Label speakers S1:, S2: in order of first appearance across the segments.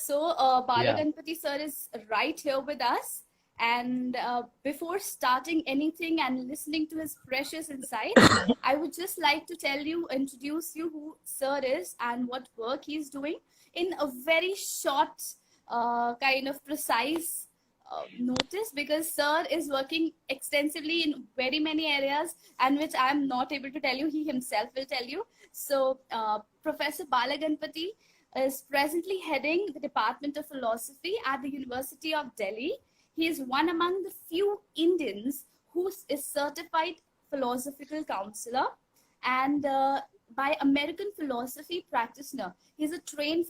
S1: So,
S2: Yeah.
S1: Balaganpati sir is right here with us. And before starting anything and listening to his precious insights, I would just like to introduce you who sir is and what work he's doing in a very short, kind of precise notice, because sir is working extensively in very many areas and which I'm not able to tell you. He himself will tell you. So, Professor Balaganpati is presently heading the Department of Philosophy at the University of Delhi. He is one among the few Indians who is certified philosophical counselor and by American philosophy practitioner. He's a trained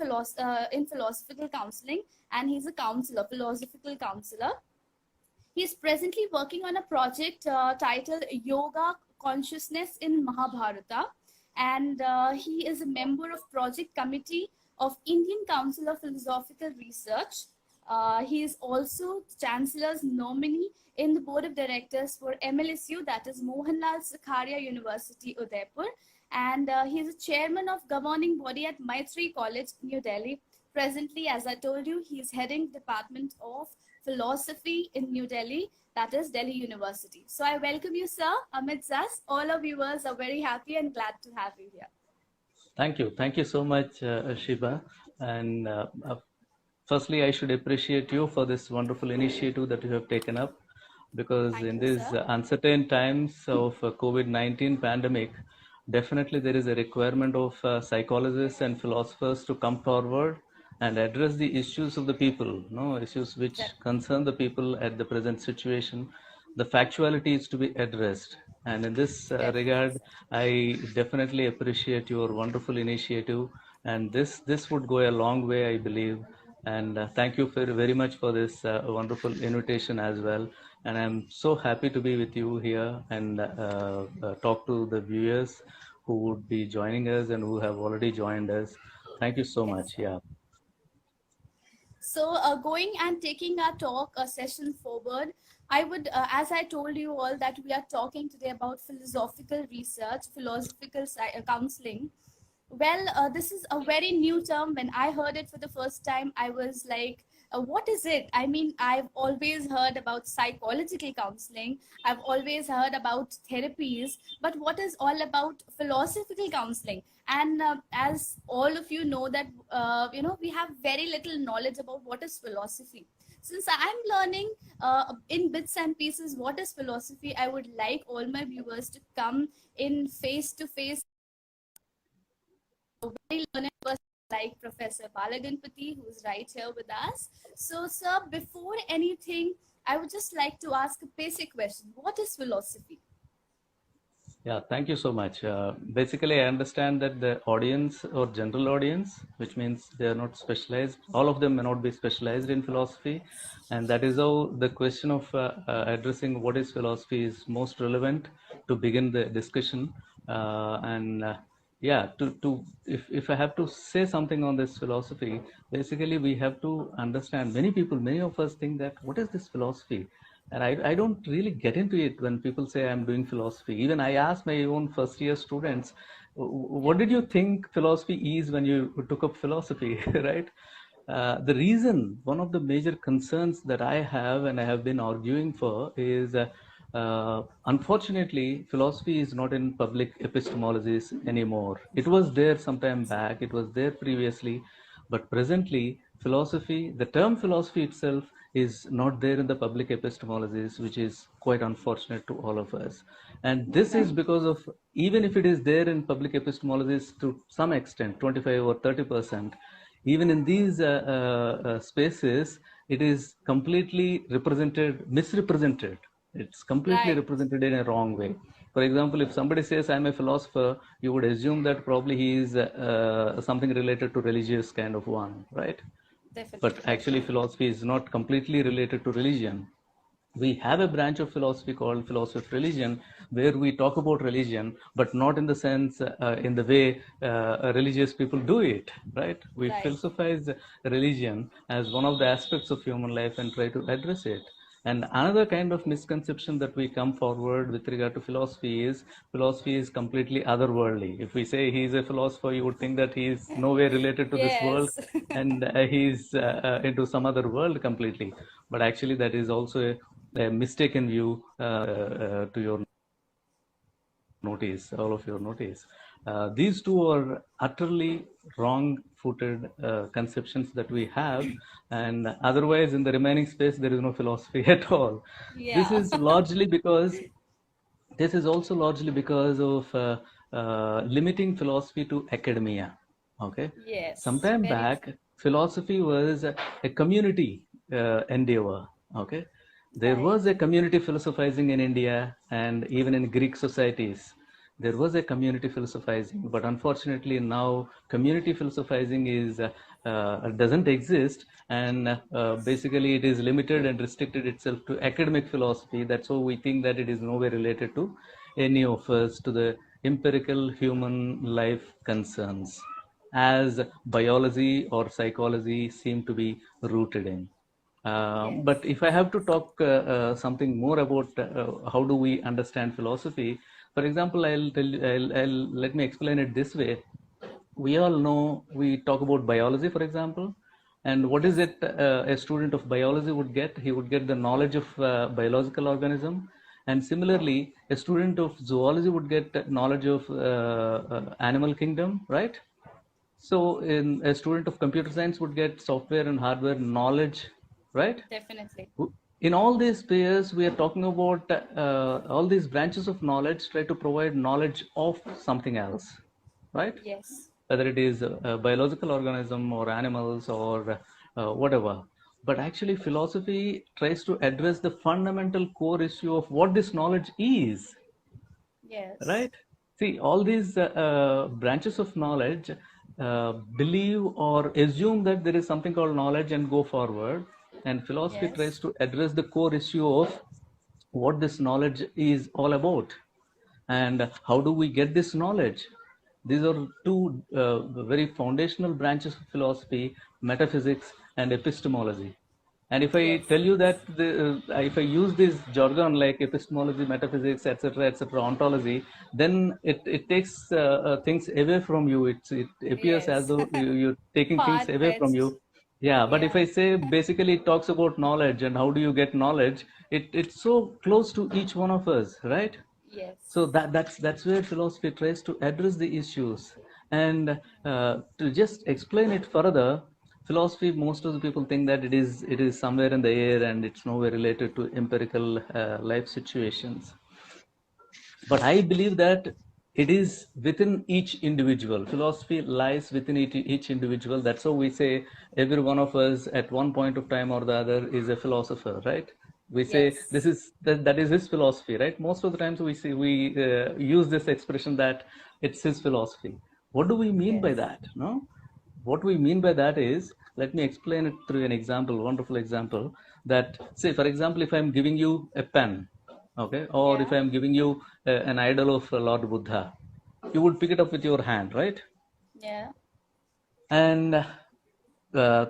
S1: in philosophical counseling, and he's a counselor, philosophical counselor. He's presently working on a project titled Yoga Consciousness in Mahabharata, and he is a member of Project Committee of Indian Council of Philosophical Research. He is also Chancellor's nominee in the Board of Directors for MLSU, that is Mohanlal Sakharia University, Udaipur, and he is a chairman of governing body at Maitri College, New Delhi. Presently, as I told you, he is heading Department of Philosophy in New Delhi, that is Delhi University. So I welcome you, sir, amidst us. All our viewers are very happy and glad to have you here.
S2: Thank you. Thank you so much, Shiba. And firstly, I should appreciate you for this wonderful initiative that you have taken up, because
S1: Thank
S2: in
S1: you,
S2: these
S1: sir.
S2: uncertain times of COVID-19 pandemic, definitely there is a requirement of psychologists and philosophers to come forward and address the issues of the people, no issues which
S1: That,
S2: concern the people at the present situation. The factuality is to be addressed, and in this
S1: definitely,
S2: regard,
S1: sir.
S2: I definitely appreciate your wonderful initiative, and this would go a long way, I believe. And thank you very much for this wonderful invitation as well. And I'm so happy to be with you here and talk to the viewers who would be joining us and who have already joined us. Thank you so
S1: Yes,
S2: much.
S1: sir.
S2: Yeah.
S1: So, going and taking our talk session forward, I would, as I told you all, that we are talking today about philosophical research, counseling. Well, this is a very new term. When I heard it for the first time, I was like, what is it? I mean, I've always heard about psychological counseling, I've always heard about therapies, but what is all about philosophical counseling? And as all of you know, that we have very little knowledge about what is philosophy. Since I'm learning in bits and pieces what is philosophy, I would like all my viewers to come in face to face, very learned person like Professor Balaganpati, who is right here with us. So, sir, before anything, I would just like to ask a basic question. What is philosophy?
S2: Yeah, thank you so much. Basically, I understand that the audience or general audience, which means they are not specialized, all of them may not be specialized in philosophy. And that is how the question of addressing what is philosophy is most relevant to begin the discussion. And yeah, if I have to say something on this philosophy, basically we have to understand, many of us think that what is this philosophy? And I don't really get into it when people say I'm doing philosophy. Even I ask my own first year students, what
S1: Yeah,
S2: did you think philosophy is when you took up philosophy, right? The reason, one of the major concerns that I have and I have been arguing for is, unfortunately, philosophy is not in public epistemologies anymore. It was there some time back, it was there previously, but presently, philosophy, the term philosophy itself is not there in the public epistemologies, which is quite unfortunate to all of us. And this is
S1: right.
S2: because of, even if it is there in public epistemologies to some extent, 25 or 30%, even in these spaces, it is completely misrepresented. It's completely
S1: Right.
S2: represented in a wrong way. For example, if somebody says I'm a philosopher, you would assume that probably he is something related to religious kind of one, right? But
S1: Definitely,
S2: actually,
S1: definitely.
S2: philosophy is not completely related to religion. We have a branch of philosophy called philosophy of religion, where we talk about religion, but not in the sense, in the way religious people do it, right? We
S1: Right.
S2: philosophize religion as one of the aspects of human life and try to address it. And another kind of misconception that we come forward with regard to philosophy is completely otherworldly. If we say he's a philosopher, you would think that he's nowhere related to this world,
S1: Yes.
S2: and he's into some other world completely. But actually, that is also a mistaken view to your notice, all of your notice. These two are utterly wrong-footed conceptions that we have, and otherwise, in the remaining space, there is no philosophy at all. This
S1: Yeah.
S2: is largely because this is also largely because of limiting philosophy to academia. Okay,
S1: Yes,
S2: sometime
S1: very
S2: back,
S1: true.
S2: philosophy was a community endeavor. Okay, there was
S1: Right.
S2: a community philosophizing in India and even in Greek societies. There was a community philosophizing, but unfortunately now community philosophizing is doesn't exist, and basically it is limited and restricted itself to academic philosophy. That's why we think that it is nowhere related to any of us, to the empirical human life concerns, as biology or psychology seem to be rooted in.
S1: Yes.
S2: But if I have to talk something more about how do we understand philosophy, for example, let me explain it this way. We all know, we talk about biology, for example, and what is
S1: Yes.
S2: it a student of biology would get? He would get the knowledge of biological organism, and similarly, a student of zoology would get knowledge of animal kingdom, right? So, in a student of computer science would get software and hardware knowledge, right?
S1: Definitely.
S2: In all these spheres, we are talking about all these branches of knowledge try to provide knowledge of something else, right?
S1: Yes.
S2: Whether it is a biological organism or animals or whatever. But actually, philosophy tries to address the fundamental core issue of what this knowledge is,
S1: Yes.
S2: right? See, all these branches of knowledge believe or assume that there is something called knowledge and go forward. And philosophy tries
S1: Yes.
S2: to address the core issue of what this knowledge is all about and how do we get this knowledge. These are two very foundational branches of philosophy: metaphysics and epistemology. And if I
S1: Yes.
S2: tell you
S1: Yes.
S2: that if I use this jargon like epistemology, metaphysics, etc., ontology, then it takes things away from you. It appears as
S1: Yes.
S2: though you're taking things away from
S1: Far-fetched.
S2: you. Yeah, but if
S1: Yeah.
S2: I say basically it talks about knowledge and how do you get knowledge, it's so close to each one of us, right? So
S1: Yes.
S2: that's where philosophy tries to address the issues. And to just explain it further, philosophy, most of the people think that it is somewhere in the air and it's nowhere related to empirical life situations. But I believe that it is within each individual. Philosophy lies within each individual. That's how we say every one of us at one point of time or the other is a philosopher, right? We say
S1: Yes.
S2: that is his philosophy, right? Most of the times we use this expression that it's his philosophy. What do we mean by
S1: Yes.
S2: that? No, what we mean by that is, let me explain it through an example, wonderful example. That, say, for example, if I'm giving you a pen, okay, or if
S1: Yeah.
S2: I'm giving you an idol of Lord Buddha, you would pick it up with your hand, right?
S1: Yeah.
S2: And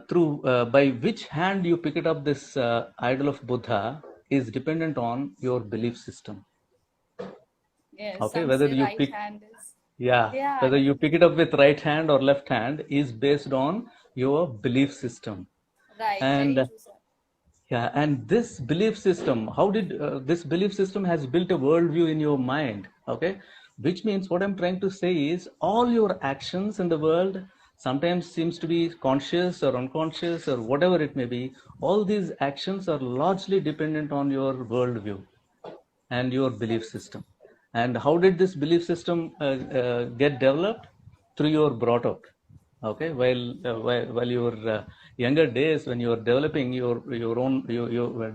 S2: through by which hand you pick it up, this idol of Buddha is dependent on your belief system.
S1: Yes.
S2: Okay,
S1: Some
S2: whether
S1: say
S2: you
S1: right
S2: pick,
S1: hand is.
S2: yeah,
S1: Yeah.
S2: whether you pick it
S1: Definitely.
S2: up with right hand or left hand is based on your belief system.
S1: Right. Very
S2: And
S1: true, sir.
S2: yeah, and this belief system, how did this belief system has built a worldview in your mind? Okay, which means what I'm trying to say is all your actions in the world sometimes seems to be conscious or unconscious or whatever it may be. All these actions are largely dependent on your worldview and your belief
S1: Very true.
S2: system. And how did this belief system get developed? Through your brought up. Okay, while your younger days, when you are developing your own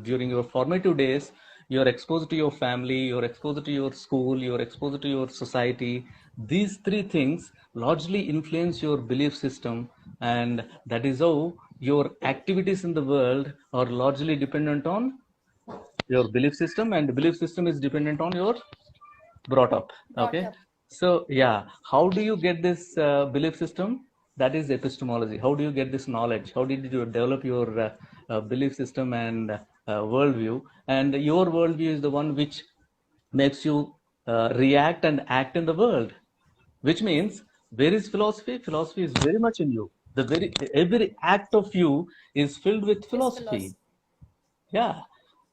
S2: during your formative days, you're exposed to your family, you're exposed to your school, you're exposed to your society. These three things largely influence your belief system, and that is how your activities in the world are largely dependent on your belief system, and the belief system is dependent on your brought up.
S1: Brought
S2: Okay,
S1: up.
S2: so yeah, how do you get this belief system? That is epistemology. How do you get this knowledge? How did you develop your belief system and worldview, and your worldview is the one which makes you react and act in the world. Which means, where is philosophy? Philosophy is very much in you. The very every act of you is filled with
S1: Is
S2: philosophy.
S1: philosophy.
S2: Yeah.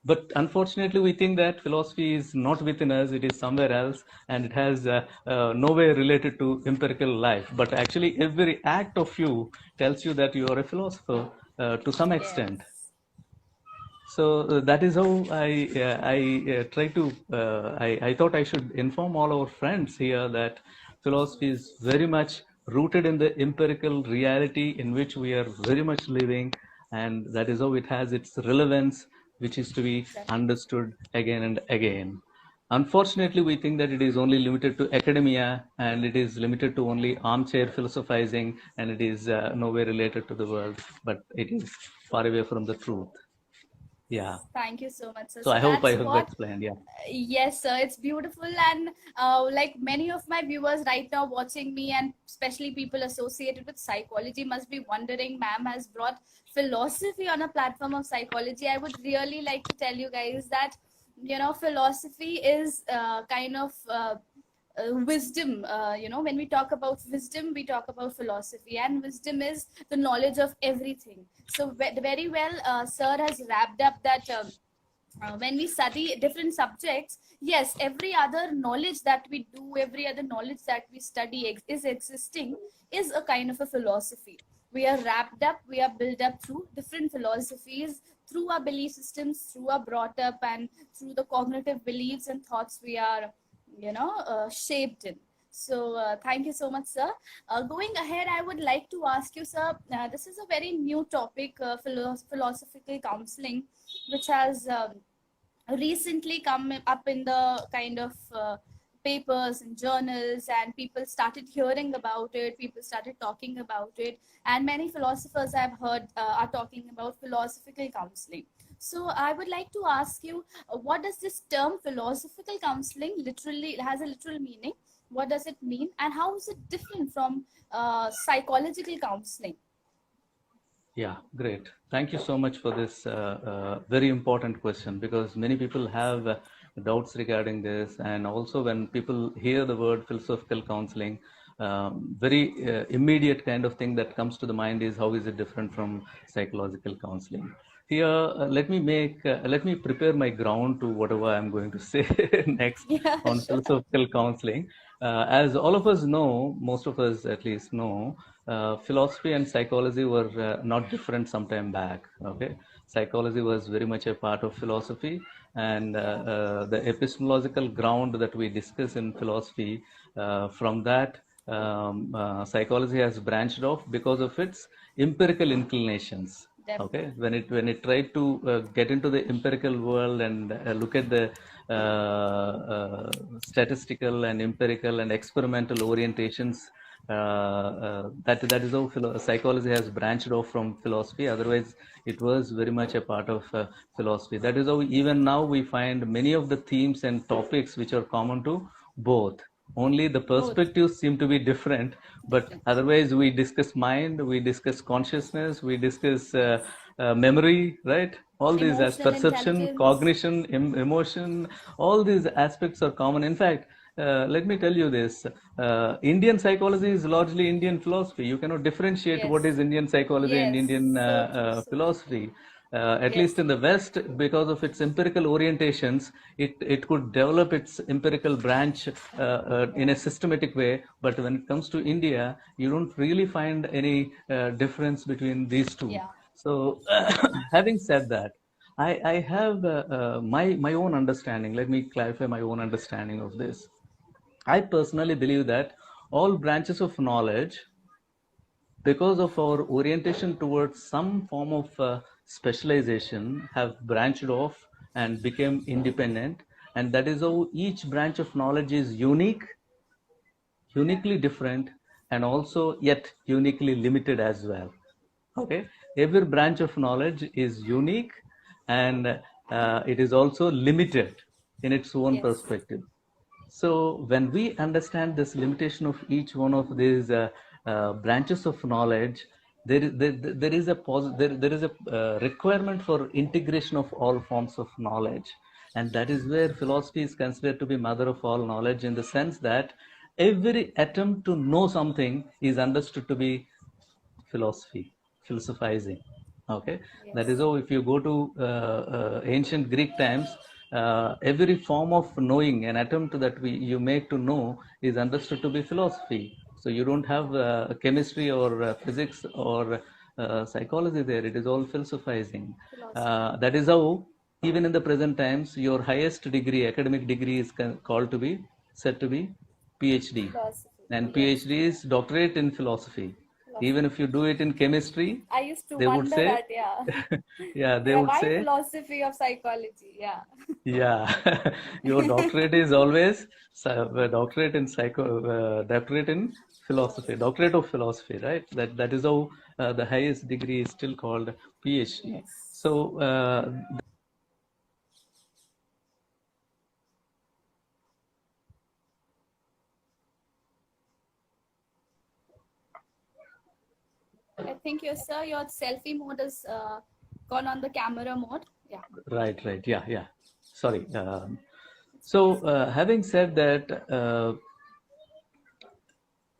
S2: But unfortunately, we think that philosophy is not within us, it is somewhere else, and it has no way related to empirical life. But actually, every act of you tells you that you are a philosopher to some extent.
S1: Yes.
S2: So that is how I try to I thought I should inform all our friends here that philosophy is very much rooted in the empirical reality in which we are very much living, and that is how it has its relevance, which is to be
S1: Exactly.
S2: understood again and again. Unfortunately, we think that it is only limited to academia, and it is limited to only armchair philosophizing, and it is no way related to the world, but it is far away from the truth. Yeah.
S1: Thank you so much, sir.
S2: So
S1: So
S2: I
S1: that's
S2: have
S1: what.
S2: explained. Yeah.
S1: Yes, sir. It's beautiful, and like many of my viewers right now watching me, and especially people associated with psychology, must be wondering, ma'am has brought philosophy on a platform of psychology. I would really like to tell you guys that philosophy is kind of wisdom. When we talk about wisdom, we talk about philosophy, and wisdom is the knowledge of everything. So very well, sir has wrapped up that. When we study different subjects, yes, every other knowledge that we do, every other knowledge that we study is existing, is a kind of a philosophy. We are wrapped up, we are built up through different philosophies, through our belief systems, through our brought up, and through the cognitive beliefs and thoughts we are shaped in. So thank you so much, sir. Going ahead, I would like to ask you, sir, this is a very new topic, philosophical counseling, which has recently come up in the kind of papers and journals, and people started hearing about it, people started talking about it, and many philosophers I've heard are talking about philosophical counseling. So I would like to ask you, what does this term philosophical counseling literally, it has a literal meaning, what does it mean, and how is it different from psychological counseling?
S2: Yeah, great. Thank you so much for this very important question, because many people have doubts regarding this. And also, when people hear the word philosophical counseling, very immediate kind of thing that comes to the mind is, how is it different from psychological counseling? Here, let me prepare my ground to whatever I'm going to say next
S1: Yeah,
S2: on
S1: sure.
S2: philosophical counseling. As all of us know, most of us at least know, philosophy and psychology were not different some time back. Okay, psychology was very much a part of philosophy, and
S1: Yeah.
S2: the epistemological ground that we discuss in philosophy, from that, psychology has branched off because of its empirical inclinations. Okay,
S1: Definitely.
S2: when it tried to get into the empirical world and look at the statistical and empirical and experimental orientations, that is how psychology has branched off from philosophy. Otherwise, it was very much a part of philosophy. That is how even now we find many of the themes and topics which are common to both. Only the
S1: Both.
S2: perspectives seem to be different, but
S1: Different.
S2: otherwise we discuss mind, we discuss consciousness, we discuss memory, right? All these as
S1: Emotional
S2: perception,
S1: intelligence.
S2: cognition, emotion, all these aspects are common. In fact, let me tell you this: Indian psychology is largely Indian philosophy. You cannot differentiate what
S1: Yes.
S2: is Indian psychology and
S1: Yes.
S2: Indian
S1: So true. So true.
S2: philosophy. At least
S1: Yes.
S2: in the West, because of its empirical orientations, it could develop its empirical branch in a systematic way. But when it comes to India, you don't really find any difference between these two.
S1: Yeah.
S2: So, having said that, I have my own understanding. Let me clarify my own understanding of this. I personally believe that all branches of knowledge, because of our orientation towards some form of specialization, have branched off and became independent. And that is how each branch of knowledge is unique, uniquely different, and also yet uniquely limited as well. Okay, every branch of knowledge is unique, and it is also limited in its own
S1: Yes.
S2: perspective. So when we understand this limitation of each one of these branches of knowledge, there is there is a requirement for integration of all forms of knowledge, and that is where philosophy is considered to be mother of all knowledge, in the sense that every attempt to know something is understood to be philosophy, philosophizing. Okay, that is
S1: Yes.
S2: how if you go to ancient Greek times, every form of knowing, an attempt that you make to know, is understood to be philosophy. So you don't have chemistry or physics or psychology there. It is all philosophizing.
S1: Philosophy.
S2: That is how even in the present times, your highest degree, academic degree, is called to be said to be PhD,
S1: Philosophy.
S2: and
S1: Yes.
S2: PhD is doctorate in philosophy. Even
S1: Philosophy.
S2: if you do it in chemistry,
S1: I used to
S2: they would
S1: wonder
S2: say,
S1: that, yeah.
S2: yeah, they
S1: Yeah,
S2: would
S1: why
S2: say,
S1: philosophy of psychology? Yeah.
S2: yeah, your doctorate is always doctorate in doctorate in philosophy,
S1: Philosophy.
S2: doctorate of philosophy, right? That is how the highest degree is still called PhD.
S1: Yes.
S2: So
S1: I think your selfie mode is gone on the camera mode. Yeah.
S2: right, yeah. Sorry.
S1: It's
S2: So
S1: possible.
S2: having said that,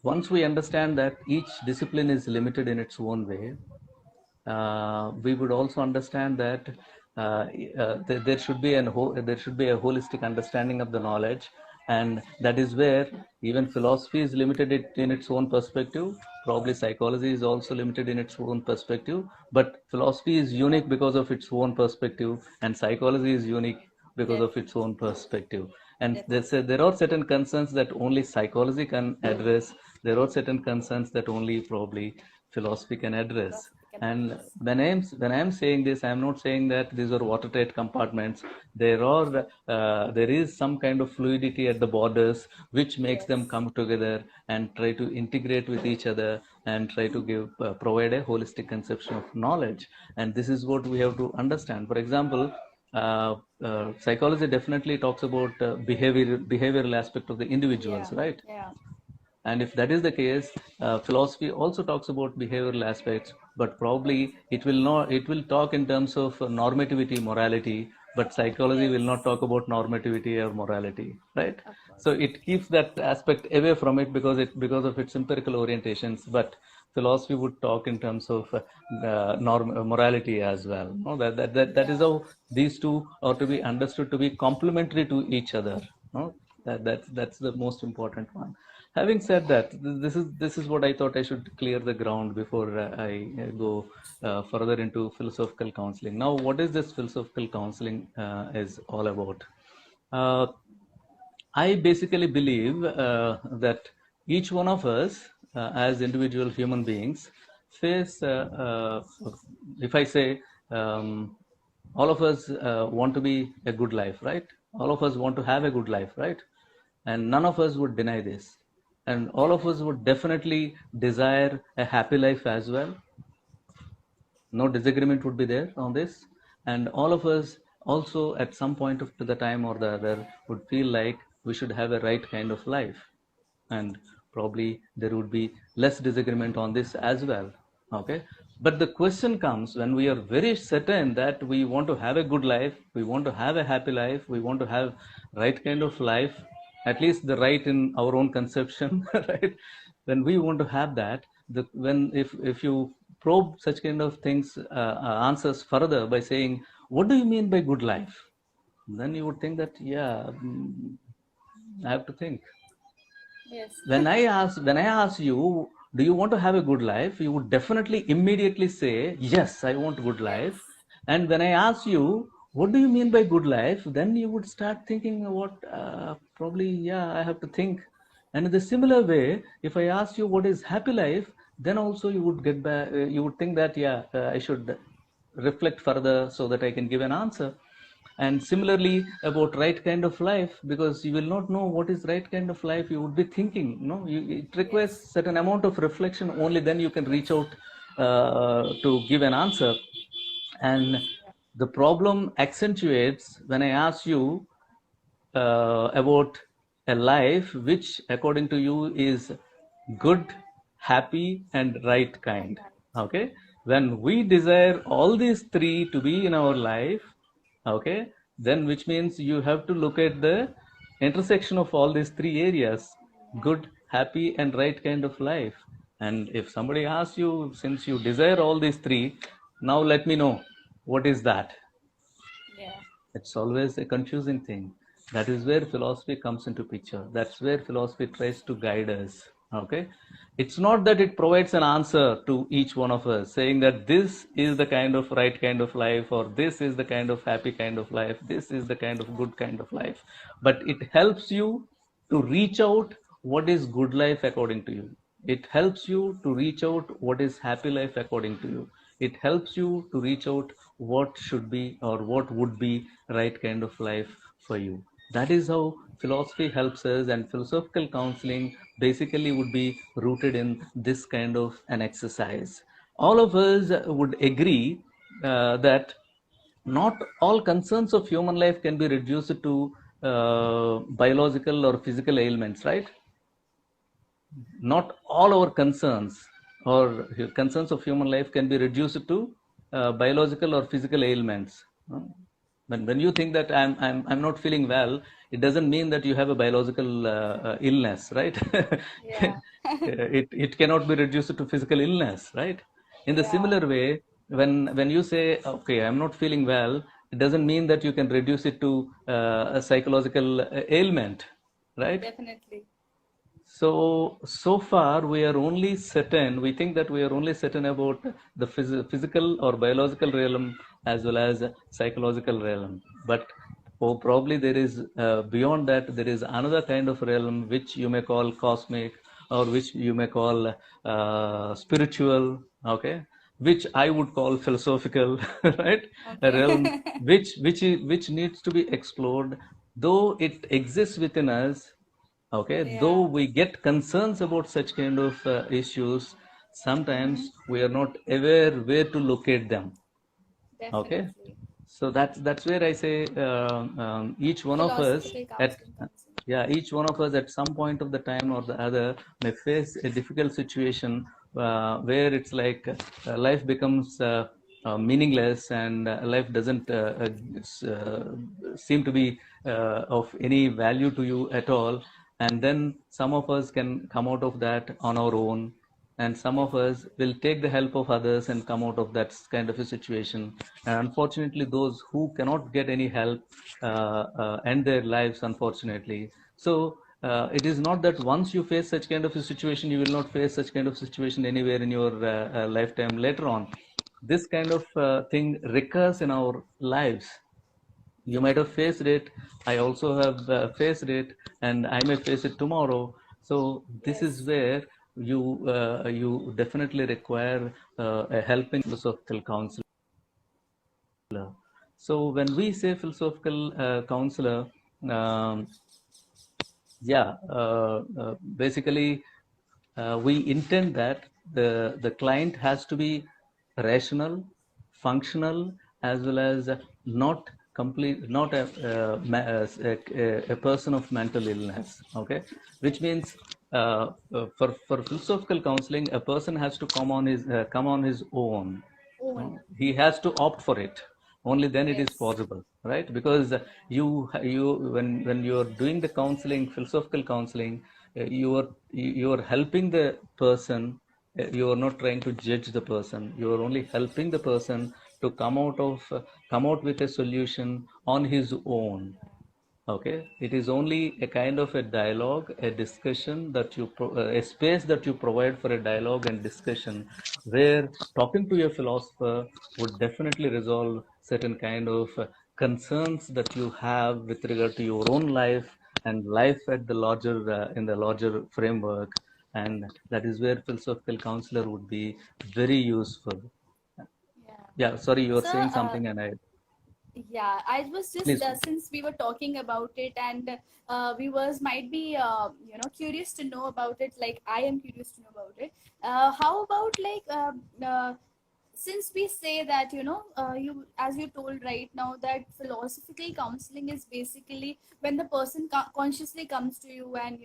S2: once we understand that each discipline is limited in its own way, we would also understand that there should be there should be a holistic understanding of the knowledge, and that is where even philosophy is limited in its own perspective. Probably psychology is also limited in its own perspective, but philosophy is unique because of its own perspective, and psychology is unique because of its
S1: Definitely.
S2: own perspective. And
S1: Definitely.
S2: there are certain concerns that only psychology can address. There are certain concerns that only probably philosophy can address.
S1: Philosophy can
S2: And
S1: address.
S2: when I'm saying this, I'm not saying that these are watertight compartments. There is some kind of fluidity at the borders, which makes them
S1: Yes.
S2: come together and try to integrate with each other, and try to give provide a holistic conception of knowledge. And this is what we have to understand. For example, psychology definitely talks about behavioral aspect of the individuals,
S1: Yeah.
S2: right?
S1: Yeah.
S2: And if that is the case, philosophy also talks about behavioral aspects, but probably it will talk in terms of normativity, morality, but psychology will not
S1: Yes.
S2: talk about normativity or morality, right?
S1: Of
S2: So
S1: course.
S2: it keeps that aspect away from it because of its empirical orientations. But philosophy would talk in terms of morality as well. No, that is
S1: Yeah.
S2: how these two are to be understood to be complementary to each other. No, that's the most important one. Having said that, this is what I thought I should clear the ground before I go further into philosophical counseling. Now, what is this philosophical counseling is all about? Uh, I basically believe that each one of us, as individual human beings, face, if I say, all of us want to be a good life, right? All of us want to have a good life, right? And none of us would deny this. And all of us
S1: Definitely.
S2: would definitely desire a happy life as well. No disagreement would be there on this. And all of us also, at some point of the time or the other, would feel like we should have a right kind of life. And probably there would be less disagreement on this as well. Okay, but the question comes when we are very certain that we want to have a good life, we want to have a happy life, we want to have right kind of life, at least the right in our own conception, right? When we want to have that, when if you probe such kind of things, answers further by saying, what do you mean by good life? Then you would think that, yeah, I have to think.
S1: Yes.
S2: When I ask you, do you want to have a good life? You would definitely immediately say, yes, I want good life.
S1: Yes.
S2: And when I ask you, what do you mean by good life? Then you would start thinking, what, probably, yeah, I have to think. And in the similar way, if I ask you what is happy life, then also you would get back, you would think that, yeah, I should reflect further so that I can give an answer. And similarly about right kind of life, because you will not know what is right kind of life, you would be thinking, it requires
S1: Yes.
S2: certain amount of reflection, only then you can reach
S1: Yes.
S2: out to give an answer. And
S1: Yeah.
S2: the problem accentuates when I ask you about a life which according to you is good, happy, and right
S1: And
S2: kind.
S1: right.
S2: Okay, when we desire all these three to be in our life, okay, then which means you have to look at the intersection of all these three areas:
S1: Yeah.
S2: good, happy, and right kind of life. And if somebody asks you, since you desire all these three, now let me know what is that.
S1: Yeah.
S2: It's always a confusing thing. That is where philosophy comes into picture. That's where philosophy tries to guide us. Okay, it's not that it provides an answer to each one of us, saying that this is the kind of right kind of life, or this is the kind of happy kind of life, this is the kind of good kind of life. But it helps you to reach out what is good life according to you. It helps you to reach out what is happy life according to you. It helps you to reach out what should be or what would be right kind of life for you. That is how philosophy helps us, and philosophical counseling basically would be rooted in this kind of an exercise. All of us would agree that not all concerns of human life can be reduced to biological or physical ailments, right? Not all our concerns or concerns of human life can be reduced to biological or physical ailments. When you think that I'm not feeling well, it doesn't mean that you have a biological illness, right?
S1: Yeah.
S2: It cannot be reduced to physical illness, right? In the
S1: Yeah.
S2: similar way, when you say, okay, I'm not feeling well, it doesn't mean that you can reduce it to a psychological ailment, right?
S1: Definitely.
S2: So far we are only certain, we think that we are only certain about the physical or biological realm as well as psychological realm. But probably there is, beyond that, there is another kind of realm which you may call cosmic, or which you may call spiritual, okay, which I would call philosophical, right? A
S1: Okay.
S2: realm which needs to be explored, though it exists within us. Okay, though
S1: Yeah.
S2: we get concerns about such kind of issues,
S1: Mm-hmm.
S2: sometimes we are not aware where to locate them. Okay,
S1: Definitely.
S2: so that's where I say each one of us
S1: Philosophical
S2: at
S1: counseling comes in.
S2: yeah, each one of us at some point of the time or the other may face a difficult situation where it's like life becomes meaningless, and life doesn't seem to be of any value to you at all. And then some of us can come out of that on our own, and some of us
S1: Definitely.
S2: will take the help of others and come out of that kind of a situation. And unfortunately, those who cannot get any help end their lives, unfortunately. So it is not that once you face such kind of a situation, you will not face such kind of situation anywhere in your lifetime later on. This kind of thing recurs in our lives. You might have
S1: Definitely.
S2: faced it, I also have faced it, and I may face it tomorrow. So this is
S1: Yes.
S2: where you definitely require a helping philosophical counselor. So when we say philosophical counselor, um, yeah, basically, we intend that the client has to be rational, functional, as well as not complete, not a person of mental illness. Okay, which means for philosophical counseling, a person has to come on his own.
S1: Own.
S2: He has to opt for it. Only then it is
S1: Yes.
S2: possible, right? Because you when you are doing the counseling, philosophical counseling, you are helping the person. You are not trying to judge the person. You are only helping the person to come out with a solution on his own. Okay, it is only a kind of a dialogue, a discussion that a space that you provide for a dialogue and discussion, where talking to your philosopher would definitely resolve certain kind of concerns that you have with regard to your own life and life at the larger in the larger framework. And that is where philosophical counselor would be very useful.
S1: Yeah.
S2: Yeah, sorry, you were
S1: So,
S2: saying something, and I
S1: yeah, I was just
S2: please.
S1: since we were talking about it, and viewers might be curious to know about it. Like I am curious to know about it. How about like since we say that, you, as you told right now, that philosophical counseling is basically when the person consciously comes to you and,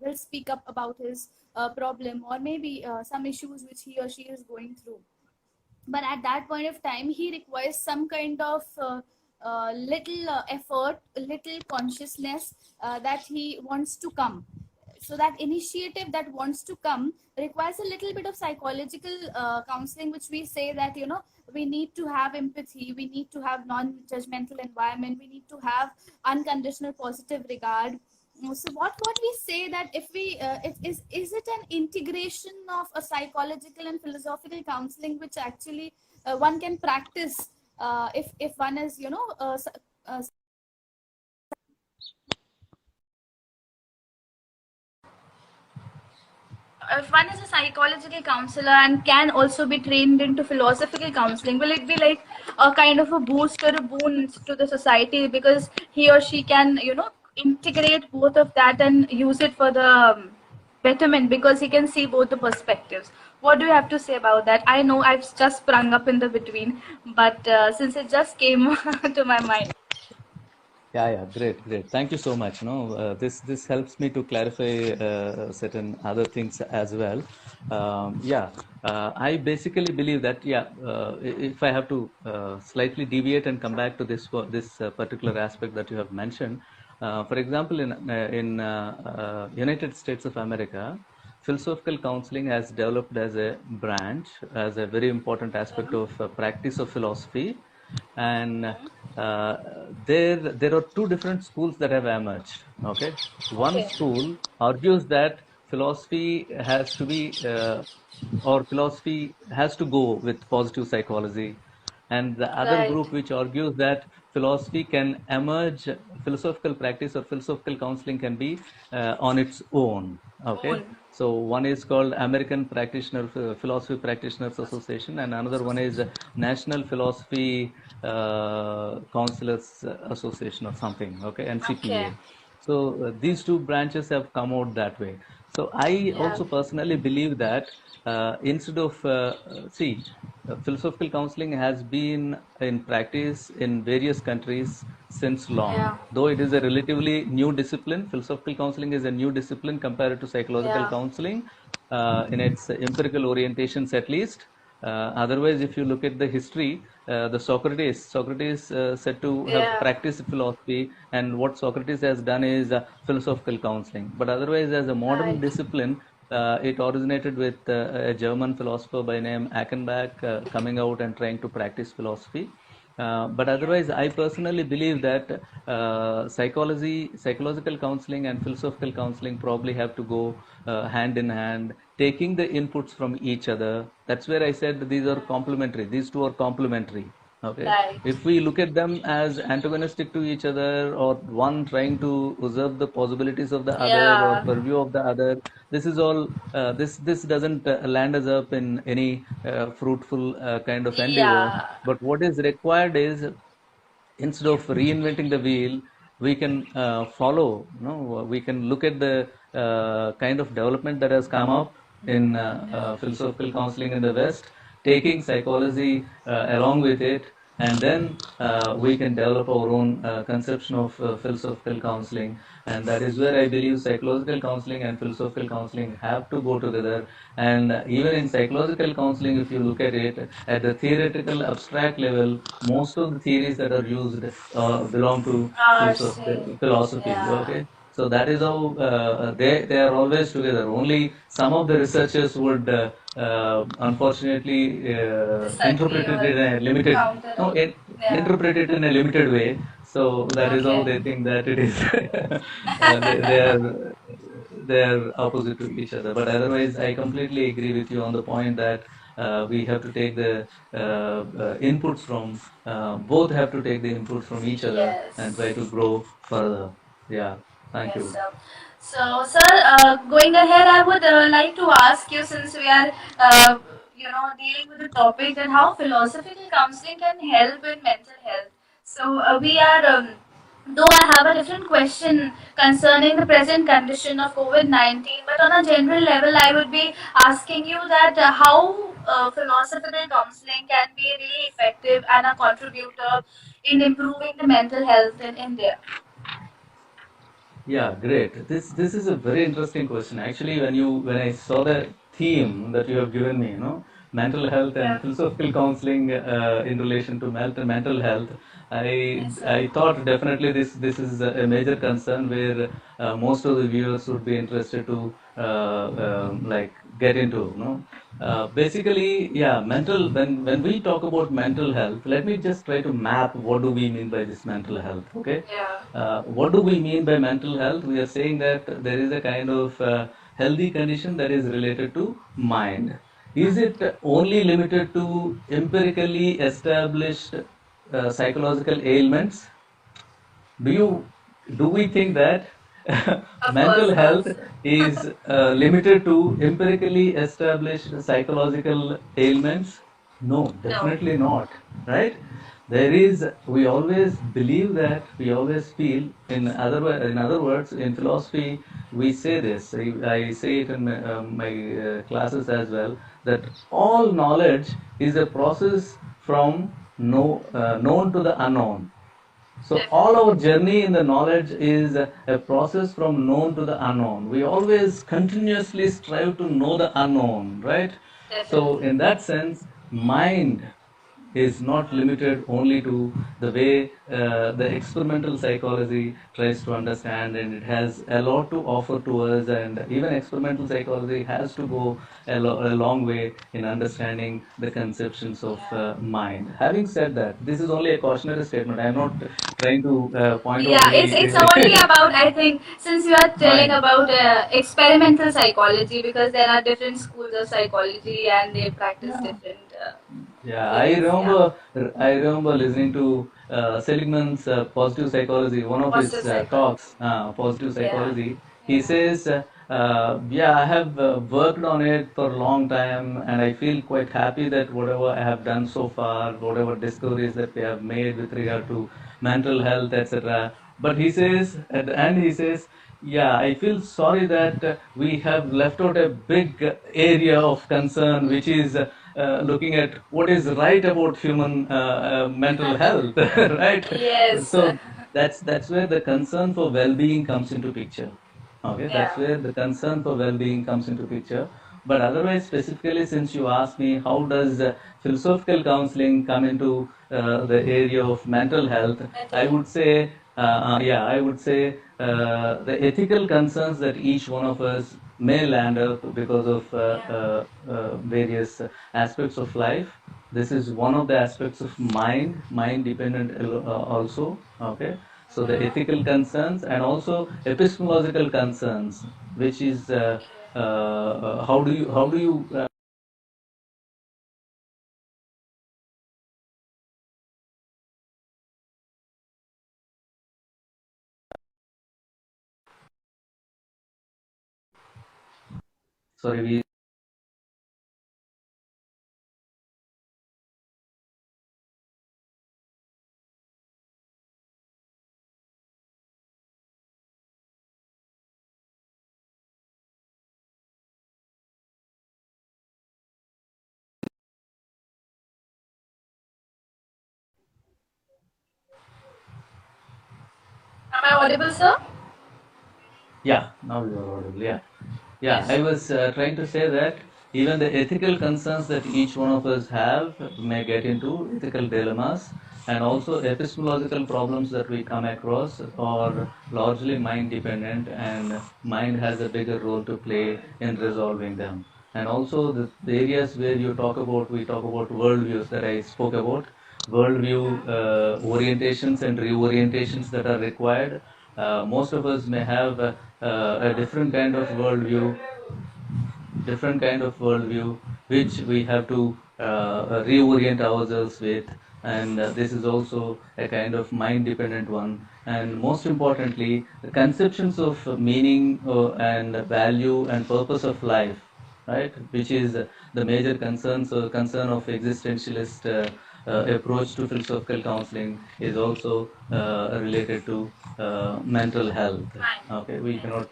S1: will speak up about his problem, or maybe some issues which he or she is going through. But at that point of time, he requires some kind of little effort, little consciousness, that he wants to come. So that initiative that wants to come requires a little bit of psychological counseling, which we say that, we need to have empathy, we need to have non-judgmental environment, we need to have unconditional positive regard. So what we say that if we is it an integration of a psychological and philosophical counseling, which actually one can practice if one is, uh, if one is a psychological counselor and can also be trained into philosophical counseling, will it be like a kind of a boost or a boon to the society, because he or she can, integrate both of that and use it for the betterment, because he can see both the perspectives. What do you have to say about that? I know I've just sprung up in the between, but since it just came to my mind.
S2: Yeah, yeah, great, great. Thank you so much. No, this helps me to clarify certain other things as well. Yeah, I basically believe that, yeah, if I have to slightly deviate and come back to this particular aspect that you have mentioned, for example, in United States of America, philosophical counseling has developed as a branch, as a very important aspect of practice of philosophy, and uh, there are two different schools that have emerged. Okay, one
S1: Okay.
S2: school argues that philosophy has to be or philosophy has to go with positive psychology, and the other
S1: Right.
S2: group which argues that philosophy can emerge, philosophical practice or philosophical counseling can be on its own. Okay,
S1: Own.
S2: so one is called American Practitioner Philosophy Practitioners Association, and another one is National Philosophy Counselors Association or something. Okay,
S1: Okay.
S2: NCPA. So these two branches have come out that way. So I
S1: Yeah.
S2: also personally believe that instead of see, philosophical counseling has been in practice in various countries since long.
S1: Yeah.
S2: Though it is a relatively new discipline, philosophical counseling is a new discipline compared to psychological
S1: Yeah.
S2: counseling in its empirical orientations at least. Otherwise, if you look at the history, Socrates said to have
S1: Yeah.
S2: practiced philosophy, and what Socrates has done is philosophical counseling. But otherwise, as a modern
S1: Right.
S2: discipline, it originated with a German philosopher by name Achenbach coming out and trying to practice philosophy. But otherwise, I personally believe that psychological counseling and philosophical counseling probably have to go hand in hand, taking the inputs from each other. That's where I said these are complementary. These two are complementary. Okay.
S1: Right.
S2: If we look at them as antagonistic to each other, or one trying to usurp the possibilities of the other or
S1: Yeah.
S2: purview of the other, this is all. This doesn't land us up in any fruitful kind of endeavor.
S1: Yeah.
S2: But what is required is, instead of reinventing the wheel, we can follow, we can look at the kind of development that has come up in philosophical counseling in the West, taking psychology along with it, and then we can develop our own conception of philosophical counseling. And that is where I believe psychological counseling and philosophical counseling have to go together. And even in psychological counseling, if you look at it at the theoretical abstract level, most of the theories that are used belong to
S1: I see.
S2: philosophy.
S1: Yeah.
S2: Okay, so that is how they are always together. Only some of the researchers would unfortunately
S1: Disagree
S2: interpret it
S1: or
S2: in a limited,
S1: counter
S2: no,
S1: it. Yeah.
S2: interpret it in a limited way. So that is how
S1: Okay.
S2: they think that it is. They are opposite to each other. But otherwise, I completely agree with you on the point that we have to take the inputs from both have to take the inputs from each other and try to
S1: Yes.
S2: grow further. Yeah, thank
S1: Yes,
S2: you.
S1: sir. So, sir, going ahead, I would like to ask you, since we are, dealing with the topic that how philosophical counseling can help in mental health. So, Though I have a different question concerning the present condition of COVID-19, but on a general level, I would be asking you that how philosophical counseling can be really effective and a contributor in improving the mental health in India.
S2: Yeah, great. This is a very interesting question. Actually, when I saw the theme that you have given me, mental health
S1: Yeah.
S2: and philosophical counseling in relation to mental health, I
S1: Yes, sir.
S2: I thought definitely this is a major concern where most of the viewers would be interested to like get into, basically, yeah, when we talk about mental health, let me just try to map what do we mean by this mental health, okay?
S1: Yeah.
S2: What do we mean by mental health? We are saying that there is a kind of healthy condition that is related to mind. Is it only limited to empirically established psychological ailments? Do you do we think that
S1: Of course
S2: mental
S1: not,
S2: health
S1: sir.
S2: is limited to empirically established psychological ailments? No,
S1: No.
S2: definitely not. Right? There is. We always believe that. We always feel. In other words, in philosophy, we say this. I say it in my classes as well. That all knowledge is a process from known to the unknown. So all
S1: Definitely.
S2: our journey in the knowledge is a process from known to the unknown. We always continuously strive to know the unknown, right? So
S1: Definitely.
S2: in that sense, mind is not limited only to the way the experimental psychology tries to understand, and it has a lot to offer to us, and even experimental psychology has to go a long way in understanding the conceptions of mind. Having said that, this is only a cautionary statement. I'm not trying to point out
S1: Yeah, it's
S2: any
S1: only about, I think, since you are telling
S2: mind.
S1: about experimental psychology, because there are different schools of psychology and they practice
S2: Yeah.
S1: different
S2: Yeah,
S1: things. Yeah,
S2: I remember listening to Seligman's positive psychology, one of
S1: positive
S2: his
S1: psychology.
S2: talks, positive
S1: Yeah,
S2: psychology. He
S1: yeah,
S2: says, yeah, I have worked on it for a long time, and I feel quite happy that whatever I have done so far, whatever discoveries that we have made with regard to mental health, etc. But he says, at the end, he says, yeah, I feel sorry that we have left out a big area of concern, which is looking at what is right about human mental health, right?
S1: yes,
S2: So that's where the concern for well-being comes into picture. Okay, that's
S1: yeah,
S2: where the concern for well-being comes into picture. But otherwise, specifically, since you asked me, how does philosophical counseling come into the area of mental health?
S1: mental
S2: I
S1: health.
S2: would say, yeah, I would say the ethical concerns that each one of us may land up because of
S1: Yeah,
S2: various aspects of life. This is one of the aspects of mind dependent also. Okay, so the ethical concerns and also epistemological concerns, which is how do you sorry we
S1: am I audible, sir?
S2: Yeah, now you are audible. Yeah. Yeah,
S1: Yes.
S2: I was trying to say that even the ethical concerns that each one of us have may get into ethical dilemmas, and also epistemological problems that we come across are largely mind dependent, and mind has a bigger role to play in resolving them. And also the areas where we talk about worldviews that I spoke about, worldview orientations and reorientations that are required. Most of us may have a different kind of worldview, which we have to reorient ourselves with. And this is also a kind of mind dependent one. And most importantly, the conceptions of meaning and value and purpose of life, right? Which is the major concern of existentialist approach to philosophical counseling is also related to mental health. Okay, we cannot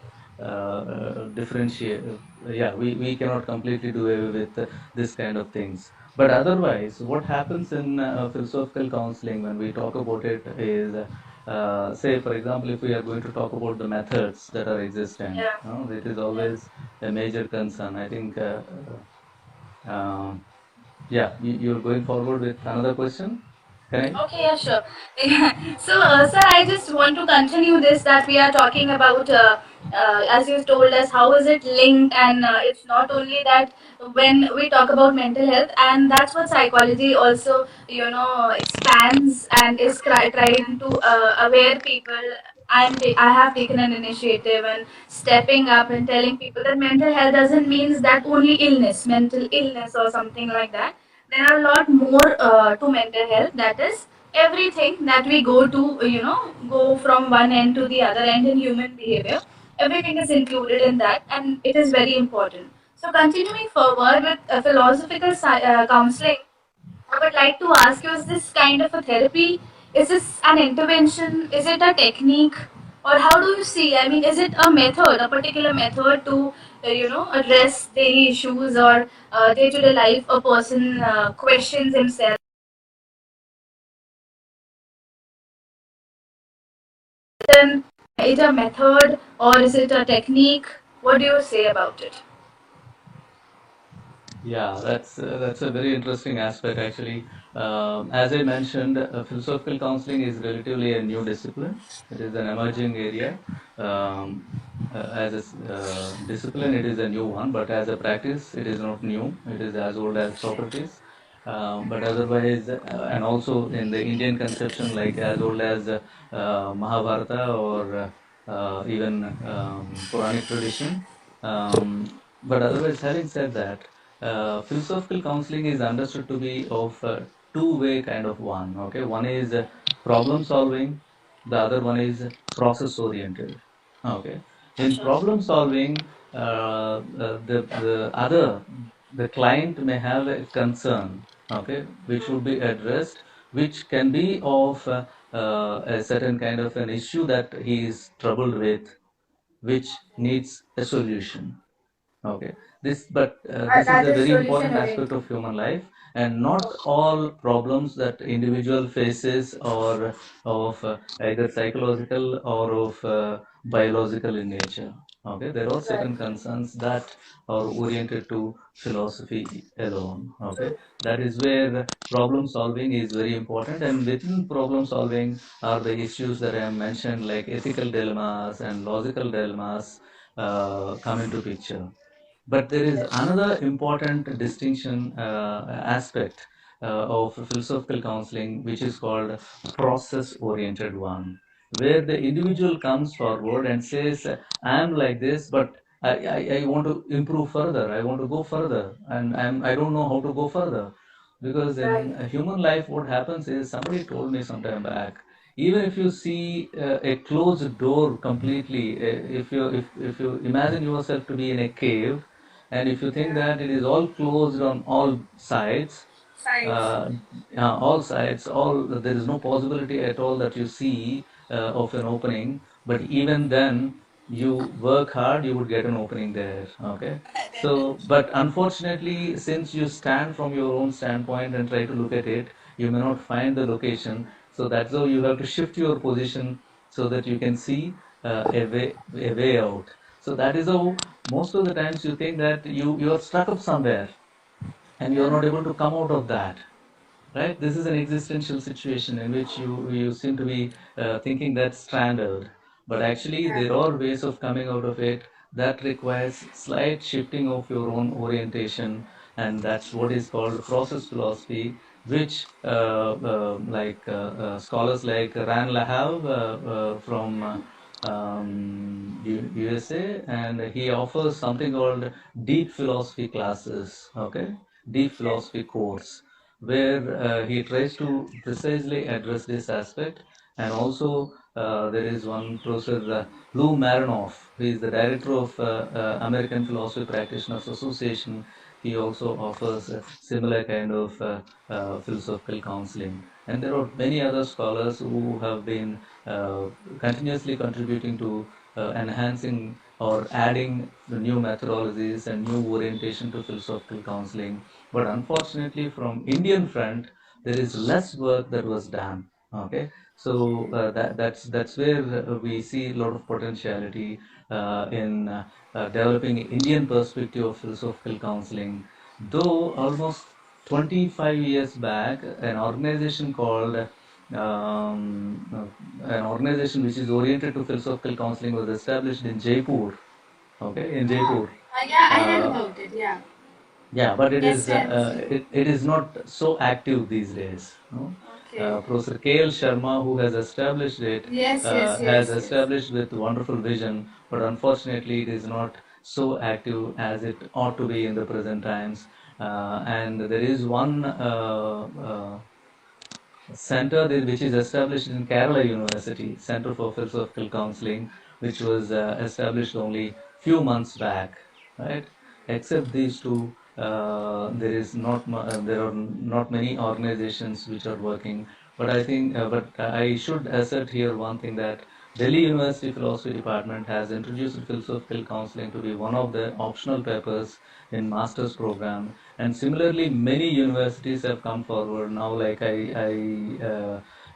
S2: differentiate. Yeah, we cannot completely do away with this kind of things. But otherwise, what happens in philosophical counseling when we talk about it is, say, for example, if we are going to talk about the methods that are existent,
S3: Yeah.
S2: it is always a major concern. I think, yeah, you're going forward with another question. Can I?
S3: Okay, yeah, sure. So, sir, I just want to continue this that we are talking about, as you told us, how is it linked, and it's not only that when we talk about mental health, and that's what psychology also, expands and is trying to aware people. I have taken an initiative and stepping up and telling people that mental health doesn't mean that only illness, mental illness or something like that. There are a lot more to mental health. That is everything that we go to, go from one end to the other end in human behavior. Everything is included in that, and it is very important. So, continuing forward with philosophical counseling, I would like to ask you, is this kind of a therapy? Is this an intervention? Is it a technique? Or how do you see? I mean, is it a method, a particular method to, address daily issues or day-to-day life? A person questions himself. Then, is it a method or is it a technique? What do you say about it?
S2: Yeah, that's a very interesting aspect actually. As I mentioned, philosophical counseling is relatively a new discipline. It is an emerging area. Um, as a discipline, it is a new one, but as a practice, it is not new. It is as old as Socrates. But otherwise, and also in the Indian conception, like as old as Mahabharata or even Puranic tradition. But otherwise, having said that, philosophical counseling is understood to be of two-way kind of one. Okay, one is problem solving, the other one is process oriented. Okay, in problem solving, the client may have a concern. Okay, which should be addressed, which can be of a certain kind of an issue that he is troubled with, which needs a solution. Okay, this is
S3: That
S2: a
S3: is
S2: very
S3: solution
S2: important aspect
S3: oriented.
S2: of human life, and not all problems that individual faces or of either psychological or of biological in nature. Okay, there are
S3: Right.
S2: certain concerns that are oriented to philosophy alone. Okay,
S3: True.
S2: that is where problem solving is very important, and within problem solving are the issues that I have mentioned, like ethical dilemmas and logical dilemmas come into picture. But there is
S3: Yes.
S2: another important distinction aspect of philosophical counseling, which is called process-oriented one, where the individual comes forward and says, "I am like this, but I want to improve further. I want to go further, and I don't know how to go further." Because
S3: Right.
S2: in human life, what happens is, somebody told me some time back, even if you see a closed door completely, if you imagine yourself to be in a cave, and if you think
S3: Yeah.
S2: that it is all closed on all sides,
S3: Sides.
S2: uh, all sides, all there is no possibility at all that you see of an opening. But even then, you work hard, you would get an opening there. Okay, so but unfortunately, since you stand from your own standpoint and try to look at it, you may not find the location. So that's how you have to shift your position so that you can see a way out. So that is how most of the times you think that you are stuck up somewhere and you're
S3: Yeah.
S2: not able to come out of that, right? This is an existential situation in which you seem to be thinking that's stranded, but actually
S3: Yeah.
S2: there are ways of coming out of it that requires slight shifting of your own orientation, and that's what is called process philosophy, which scholars like Ran Lahav from USA, and he offers something called deep philosophy classes. Okay, deep
S3: Okay.
S2: philosophy course, where he tries to precisely address this aspect. And also, there is one Professor Lou Marinoff, who is the director of American Philosophy Practitioners Association. he also offers a similar kind of philosophical counseling. And there are many other scholars who have been continuously contributing to enhancing or adding the new methodologies and new orientation to philosophical counseling. But unfortunately, from Indian front, there is less work that was done. Okay, so that's where we see a lot of potentiality in developing Indian perspective of philosophical counseling. Though almost 25 years back, an organization which is oriented to philosophical counseling was established in Jaipur. Okay, in Jaipur.
S3: Yeah, I read
S2: Uh,
S3: about it. Yeah.
S2: yeah, but
S3: Yes, yes.
S2: it is not so active these days. No?
S3: Okay.
S2: Professor K.L. Sharma, who has established it,
S3: Yes, yes,
S2: has
S3: yes, yes.
S2: established with wonderful vision, but unfortunately, it is not so active as it ought to be in the present times. And there is one center which is established in Kerala University, Center for Philosophical Counseling, which was established only few months back, right? Except these two, there are not many organizations which are working. But but I should assert here one thing, that Delhi University Philosophy Department has introduced philosophical counseling to be one of the optional papers in master's program, and similarly many universities have come forward now. Like I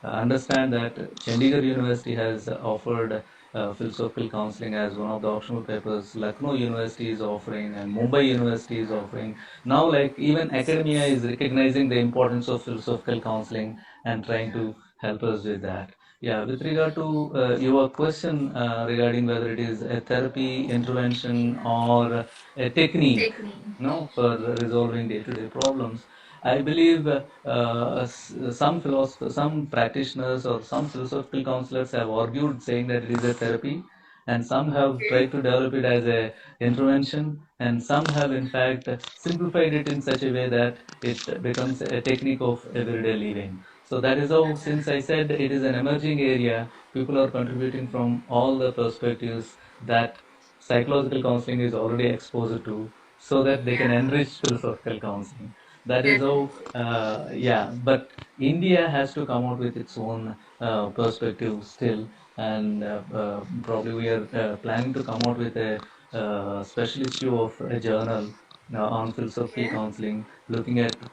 S2: understand that Chandigarh University has offered philosophical counseling as one of the optional papers. Lucknow University is offering, and Mumbai University is offering. Now, like, even academia is recognizing the importance of philosophical counseling and trying to help us with that. Yeah, with regard to your question regarding whether it is a therapy, intervention, or a technique,
S3: Technique.
S2: for resolving day-to-day problems, I believe some practitioners or some philosophical counselors have argued saying that it is a therapy, and some have
S3: Okay.
S2: tried to develop it as a intervention, and some have in fact simplified it in such a way that it becomes a technique of everyday living. So that is how, since I said it is an emerging area, people are contributing from all the perspectives that psychological counseling is already exposed to, so that they can
S3: Yeah.
S2: enrich philosophical counseling. That is
S3: Definitely.
S2: how, yeah. But India has to come out with its own perspective still, and probably we are planning to come out with a special issue of a journal on philosophical
S3: Okay.
S2: counseling, looking at it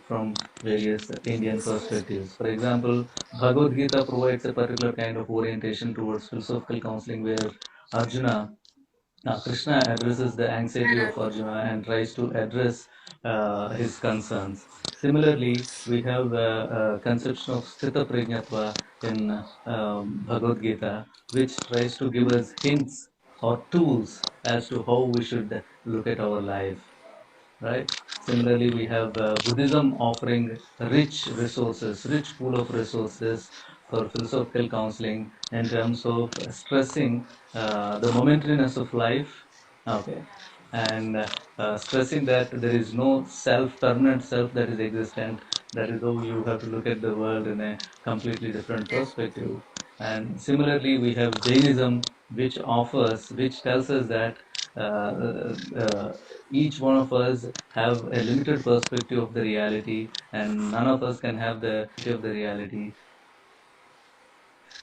S2: from various Indian perspectives. For example, Bhagavad Gita provides a particular kind of orientation towards philosophical counseling, where Arjuna Krishna addresses the anxiety of Arjuna and tries to address his concerns. Similarly, we have the conception of Sthita Prajnatva in Bhagavad Gita, which tries to give us hints or tools as to how we should look at our life, right? Similarly, we have Buddhism offering rich pool of resources for philosophical counseling in terms of stressing the momentariness of life, okay, and stressing that there is no self, permanent self that is existent. That is how you have to look at the world in a completely different perspective. And similarly, we have Jainism, which tells us that each one of us have a limited perspective of the reality, and none of us can have the of the reality,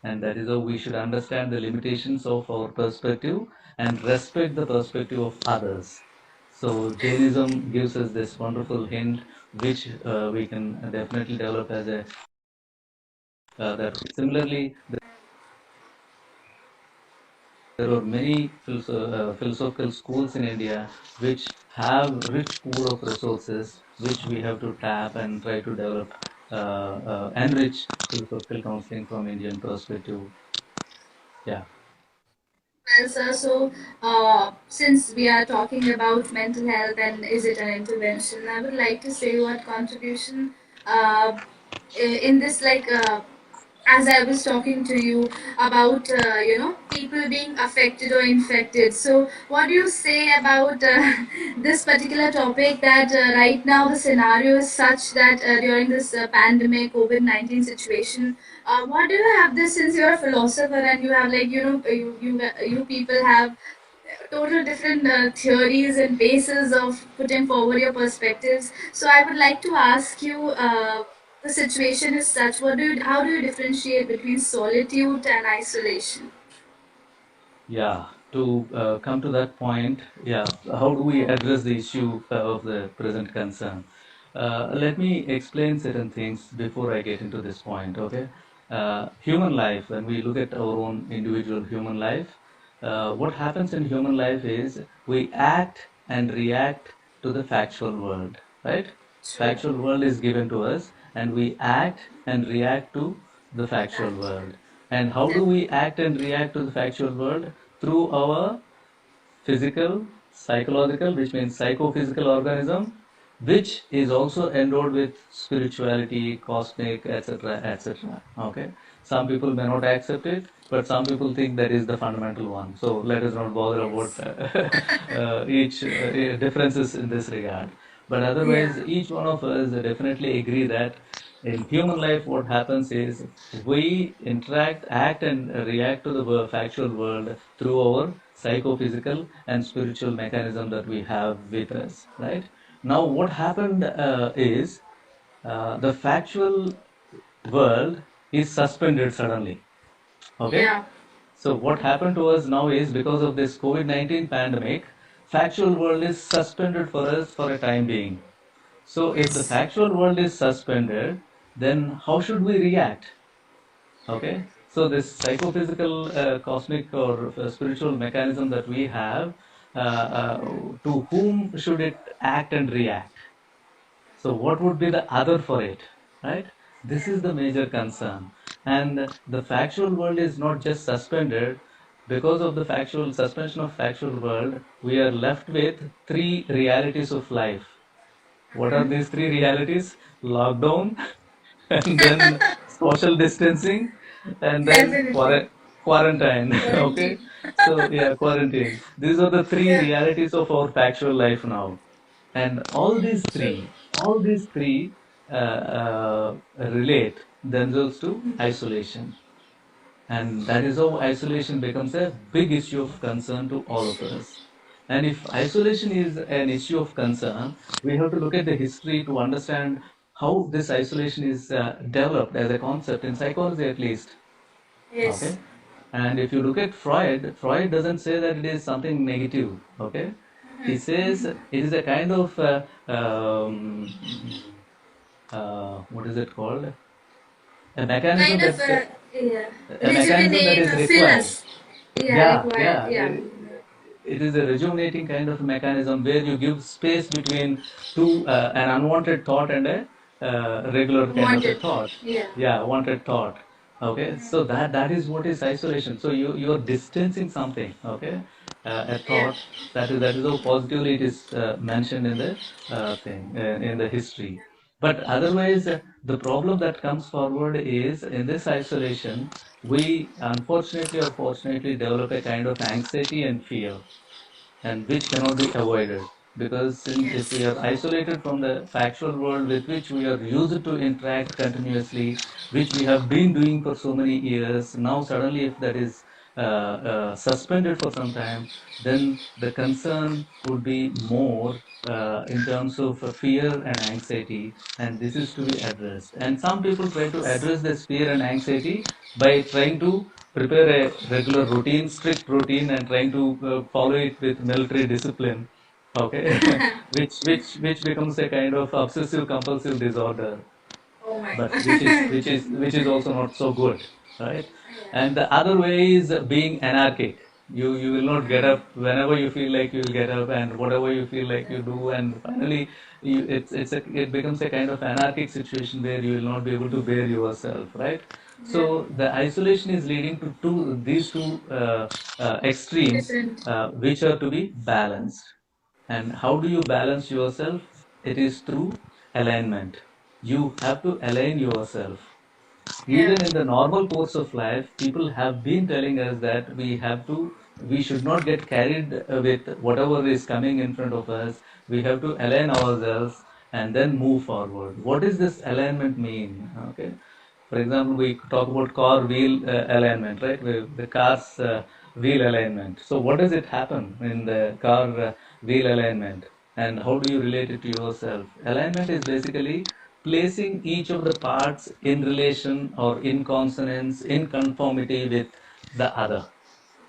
S2: and that is how we should understand the limitations of our perspective and respect the perspective of others. So Jainism gives us this wonderful hint, which we can definitely develop as a that. Similarly, there are many philosophical schools in India which have rich pool of resources, which we have to tap and try to develop, enrich philosophical counseling from Indian perspective. Yeah.
S3: Well, sir, so since we are talking about mental health and is it an intervention, I would like to say what contribution uh, in this, like, as I was talking to you about, people being affected or infected. So, what do you say about this particular topic? That right now the scenario is such that during this pandemic COVID-19 situation, what do you have this, since you're a philosopher and you have, like, you people have
S1: total different theories and bases of putting forward your perspectives. So I would like to ask you, the situation is such. How do you differentiate between solitude and isolation?
S2: Yeah, to come to that point, yeah, how do we address the issue of the present concern? Let me explain certain things before I get into this point, okay? Human life, when we look at our own individual human life, what happens in human life is we act and react to the factual world, right?
S1: True.
S2: Factual world is given to us, and we act and react to the factual
S1: That.
S2: world. And how do we act and react to the factual world? Through our physical, psychological, which means psychophysical organism, which is also endowed with spirituality, cosmic, etc., etc. Okay, some people may not accept it, but some people think that is the fundamental one. So let us not bother about
S1: Yes.
S2: each differences in this regard. But
S1: Yeah.
S2: otherwise, each one of us definitely agree that in human life, what happens is we interact, act, and react to the factual world through our psychophysical and spiritual mechanism that we have with us, right? Now, what happened is the factual world is suspended suddenly. Okay?
S1: Yeah.
S2: So, what happened to us now is because of this COVID 19 pandemic, factual world is suspended for us for a time being. So, if the
S1: Yes.
S2: factual world is suspended, then how should we react? Okay, so this psychophysical, cosmic, or spiritual mechanism that we have, to whom should it act and react? So, what would be the other for it, right? This is the major concern. And the factual world is not just suspended. Because of the factual suspension of factual world, we are left with three realities of life. What are these three realities? Lockdown, and then social distancing, and then
S1: Definitely.
S2: quarantine. Okay,
S1: Quarantine.
S2: so yeah, quarantine. These are the three
S1: Yeah.
S2: realities of our factual life now, and
S1: True.
S2: all these three relate themselves to isolation. And that is how isolation becomes a big issue of concern to all of us. And if isolation is an issue of concern, we have to look at the history to understand how this isolation is developed as a concept in psychology, at least.
S1: Yes.
S2: Okay. And if you look at Freud, Freud doesn't say that it is something negative. Okay. He says it is a kind of what is it called? A mechanism
S1: Kind of
S2: that
S1: yeah.
S2: a mechanism that
S1: Rejuvenate
S2: is
S1: or fill
S2: required.
S1: us. Yeah,
S2: Yeah,
S1: required.
S2: yeah.
S1: Yeah.
S2: It is a rejuvenating kind of mechanism where you give space between two an unwanted thought and a regular kind of a
S1: Wanted.
S2: thought.
S1: Yeah.
S2: Yeah, wanted thought. Okay, so that is what is isolation. So you are distancing something. Okay, a
S1: Yeah.
S2: thought, that is how positively it is mentioned in the thing in the history. But otherwise, the problem that comes forward is in this isolation, we unfortunately or fortunately develop a kind of anxiety and fear, and which cannot be avoided, because if we
S1: Yes.
S2: are isolated from the factual world with which we are used to interact continuously, which we have been doing for so many years, now suddenly if that is suspended for some time, then the concern would be more in terms of fear and anxiety, and this is to be addressed. And some people try to address this fear and anxiety by trying to prepare a regular routine, strict routine, and trying to follow it with military discipline. Okay, which becomes a kind of obsessive compulsive disorder,
S1: Oh my
S2: but
S1: god.
S2: which is also not so good, right?
S1: Yeah.
S2: And the other way is being anarchic. You will not get up whenever you feel like you will get up, and whatever you feel like you do, and finally it becomes a kind of anarchic situation where you will not be able to bear yourself, right?
S1: Yeah.
S2: So the isolation is leading to these two extremes,
S1: Different.
S2: which are to be balanced. And how do you balance yourself? It is through alignment. You have to align yourself.
S1: Yeah.
S2: Even in the normal course of life, people have been telling us that we should not get carried with whatever is coming in front of us. We have to align ourselves and then move forward. What does this alignment mean? Okay. For example, we talk about car wheel alignment, right? The car's wheel alignment. So what does it happen in the car wheel alignment, and how do you relate it to yourself? Alignment is basically placing each of the parts in relation or in consonance, in conformity with the other.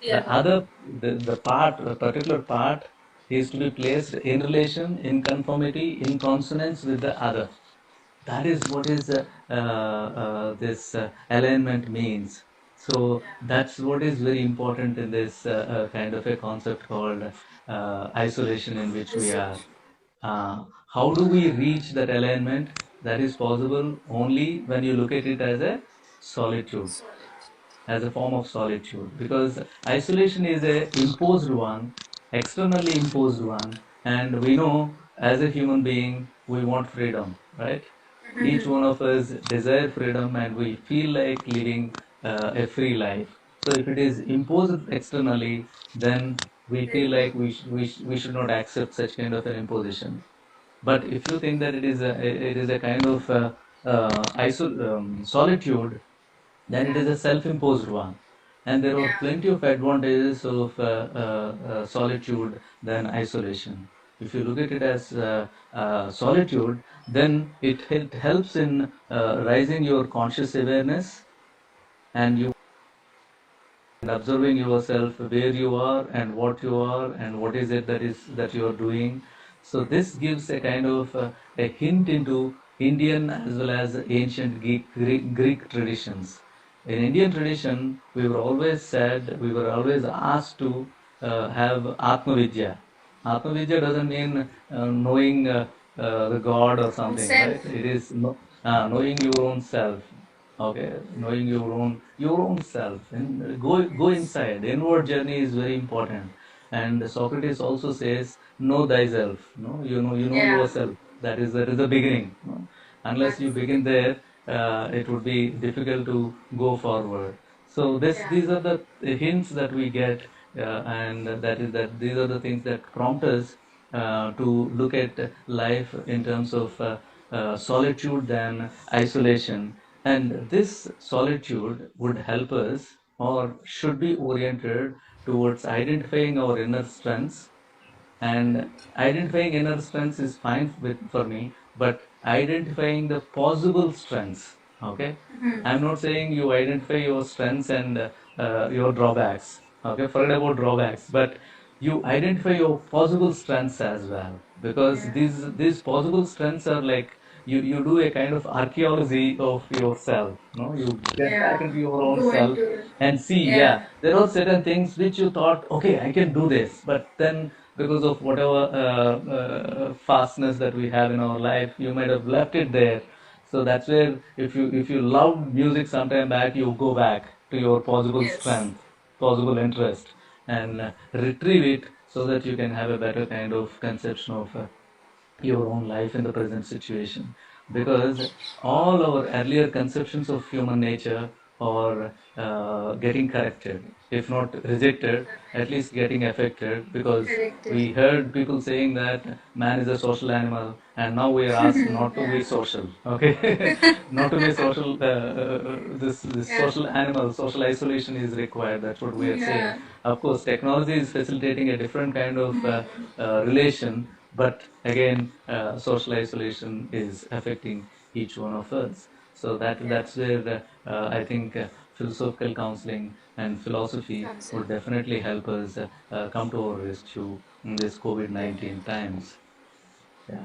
S2: The other, the part, a particular part is to be placed in relation, in conformity, in consonance with the other. That is what is this alignment means. So that's what is very important in this kind of a concept called isolation in which we are. How do we reach that alignment? That is possible only when you look at it as a solitude, as a form of solitude, because isolation is a imposed one, externally imposed one, and we know as a human being we want freedom, right? Each one of us desire freedom and we feel like living a free life. So if it is imposed externally, then we feel like we should not accept such kind of an imposition. But if you think that it is a kind of solitude, then it is a self-imposed one. And there are plenty of advantages of solitude than isolation. If you look at it as solitude, then it helps in raising your conscious awareness, and you and observing yourself where you are and what you are and what is it that you are doing. So this gives a kind of a hint into Indian as well as ancient Greek traditions. In Indian tradition, we were always said, we were always asked to have Atma Vidya. Atma Vidya doesn't mean knowing the God or something, right? It is knowing your own self. Okay, knowing your own self, and go inside. Inward journey is very important. And Socrates also says, "Know thyself." No, you know yourself. That is the beginning. No? Unless you begin there, it would be difficult to go forward. So these are the hints that we get, and that these are the things that prompt us to look at life in terms of solitude than isolation. And this solitude would help us, or should be oriented towards identifying our inner strengths. And identifying inner strengths is fine for me, but identifying the possible strengths. Okay, I'm not saying you identify your strengths and your drawbacks. Okay, forget about drawbacks, but you identify your possible strengths as well, because these possible strengths are like, you do a kind of archaeology of yourself. No, you get back into your own self and see, yeah, there are certain things which you thought, okay, I can do this, but then because of whatever fastness that we have in our life, you might have left it there. So that's where, if you loved music sometime back, you go back to your possible strength, possible interest, and retrieve it so that you can have a better kind of conception of your own life in the present situation. Because all our earlier conceptions of human nature are getting corrected, if not rejected, at least getting affected, because we heard people saying that man is a social animal, and now we are asked not to be social. Okay, not to be social. This social animal, social isolation is required. That's what we are saying. Of course, technology is facilitating a different kind of relation, but again, social isolation is affecting each one of us. So that's where I think philosophical counseling and philosophy would definitely help us come to our rescue in this COVID-19 times. Yeah.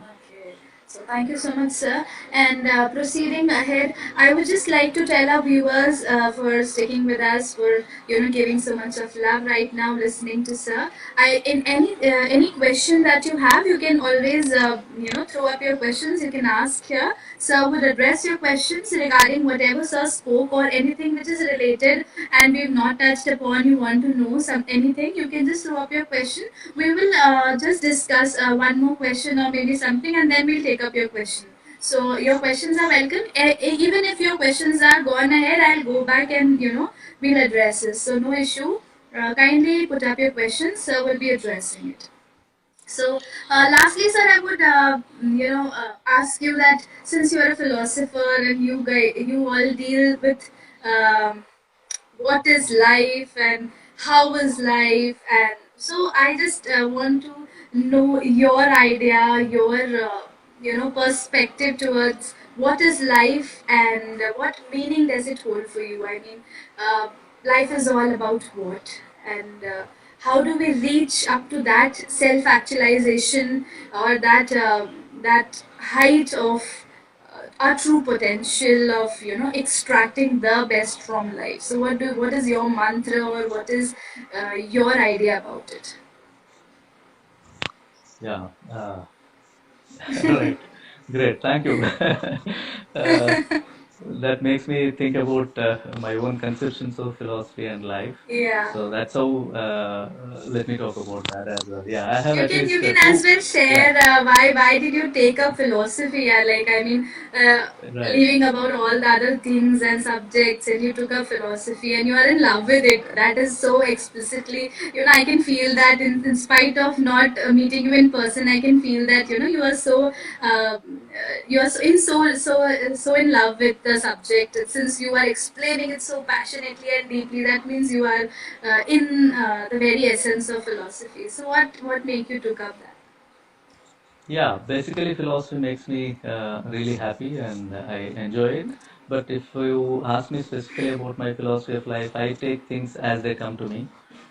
S3: So thank you so much, sir. And proceeding ahead, I would just like to tell our viewers for sticking with us, for giving so much of love right now, listening to sir. In any question that you have, you can always throw up your questions. You can ask here. Sir would address your questions regarding whatever sir spoke or anything which is related and we've not touched upon. You want to know some anything, you can just throw up your question. We will just discuss one more question or maybe something, and then we'll take up your question. So your questions are welcome. Even if your questions are gone ahead, I'll go back and we'll address it. So no issue. Kindly put up your questions. Sir will be addressing it. So, lastly, sir, I would ask you that since you are a philosopher and you all deal with what is life and how is life, and so I just want to know your idea, your perspective towards what is life and what meaning does it hold for you. I mean, uh, life is all about what, and how do we reach up to that self actualization, or that height of our true potential of extracting the best from life. So what is your mantra, or what is your idea about it?
S2: Yeah. Right. Great. Thank you. uh, that makes me think about my own conceptions of philosophy and life.
S3: Yeah.
S2: So that's how. Let me talk about that as well. Yeah, I have
S3: You
S2: at
S3: can
S2: least
S3: as
S2: two.
S3: well
S2: Yeah.
S3: share why did you take up philosophy? Like I mean,
S2: Right.
S3: leaving about all the other things and subjects, and you took up philosophy, and you are in love with it. That is so explicitly, I can feel that in spite of not meeting you in person, I can feel that you are so so in love with the subject. Since you are explaining it so passionately and deeply, that means you are in the very essence of philosophy. So what make you took up that?
S2: Yeah, basically philosophy makes me really happy and I enjoy it. But if you ask me specifically about my philosophy of life, I take things as they come to me.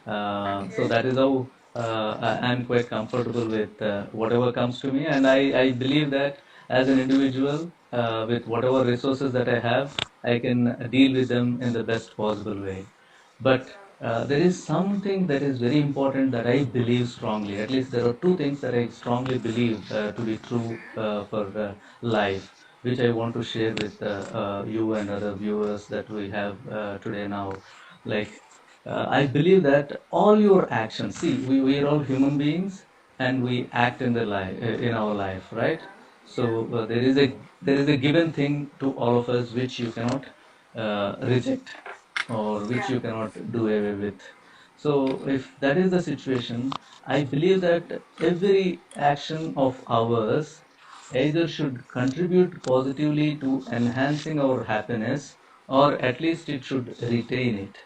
S2: So
S3: Okay.
S2: that is how I'm quite comfortable with whatever comes to me. And I believe that as an individual, with whatever resources that I have, I can deal with them in the best possible way. But there is something that is very important that I believe strongly. At least there are two things that I strongly believe to be true for life, which I want to share with you and other viewers that we have today now. Like, I believe that all your actions, see, we are all human beings and we act in the life in our life, right? So there is a given thing to all of us which you cannot reject or which you cannot do away with. So, if that is the situation, I believe that every action of ours either should contribute positively to enhancing our happiness or at least it should retain it.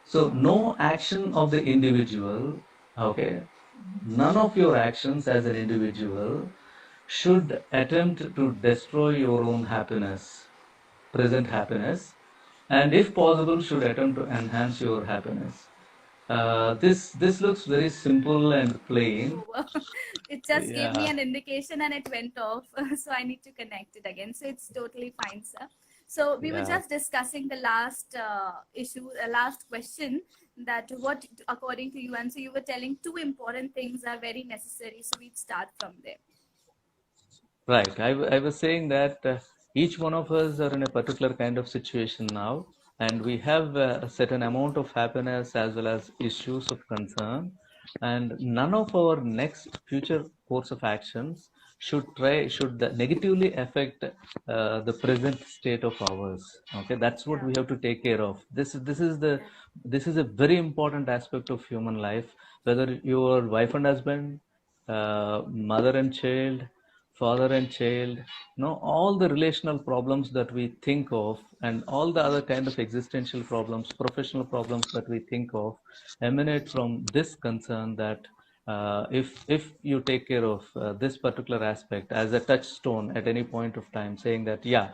S2: So, no action of the individual, okay, none of your actions as an individual should attempt to destroy your own happiness, present happiness, and if possible should attempt to enhance your happiness. This looks very simple and plain.
S1: Oh, it just gave me
S2: Yeah,
S1: an indication and it went off. So I need to connect it again. So it's totally fine, sir. So we were
S2: yeah.
S1: just discussing the last last question, that what according to you, and so you were telling two important things are very necessary. So we'd start from there.
S2: Right. I was saying that each one of us are in a particular kind of situation now, and we have a certain amount of happiness as well as issues of concern, and none of our next future course of actions should negatively affect the present state of ours. Okay, that's what
S1: Yeah.
S2: we have to take care of. This is a very important aspect of human life. Whether you are wife and husband, mother and child, father and child, all the relational problems that we think of and all the other kind of existential problems, professional problems that we think of emanate from this concern that if you take care of this particular aspect as a touchstone at any point of time, saying that yeah,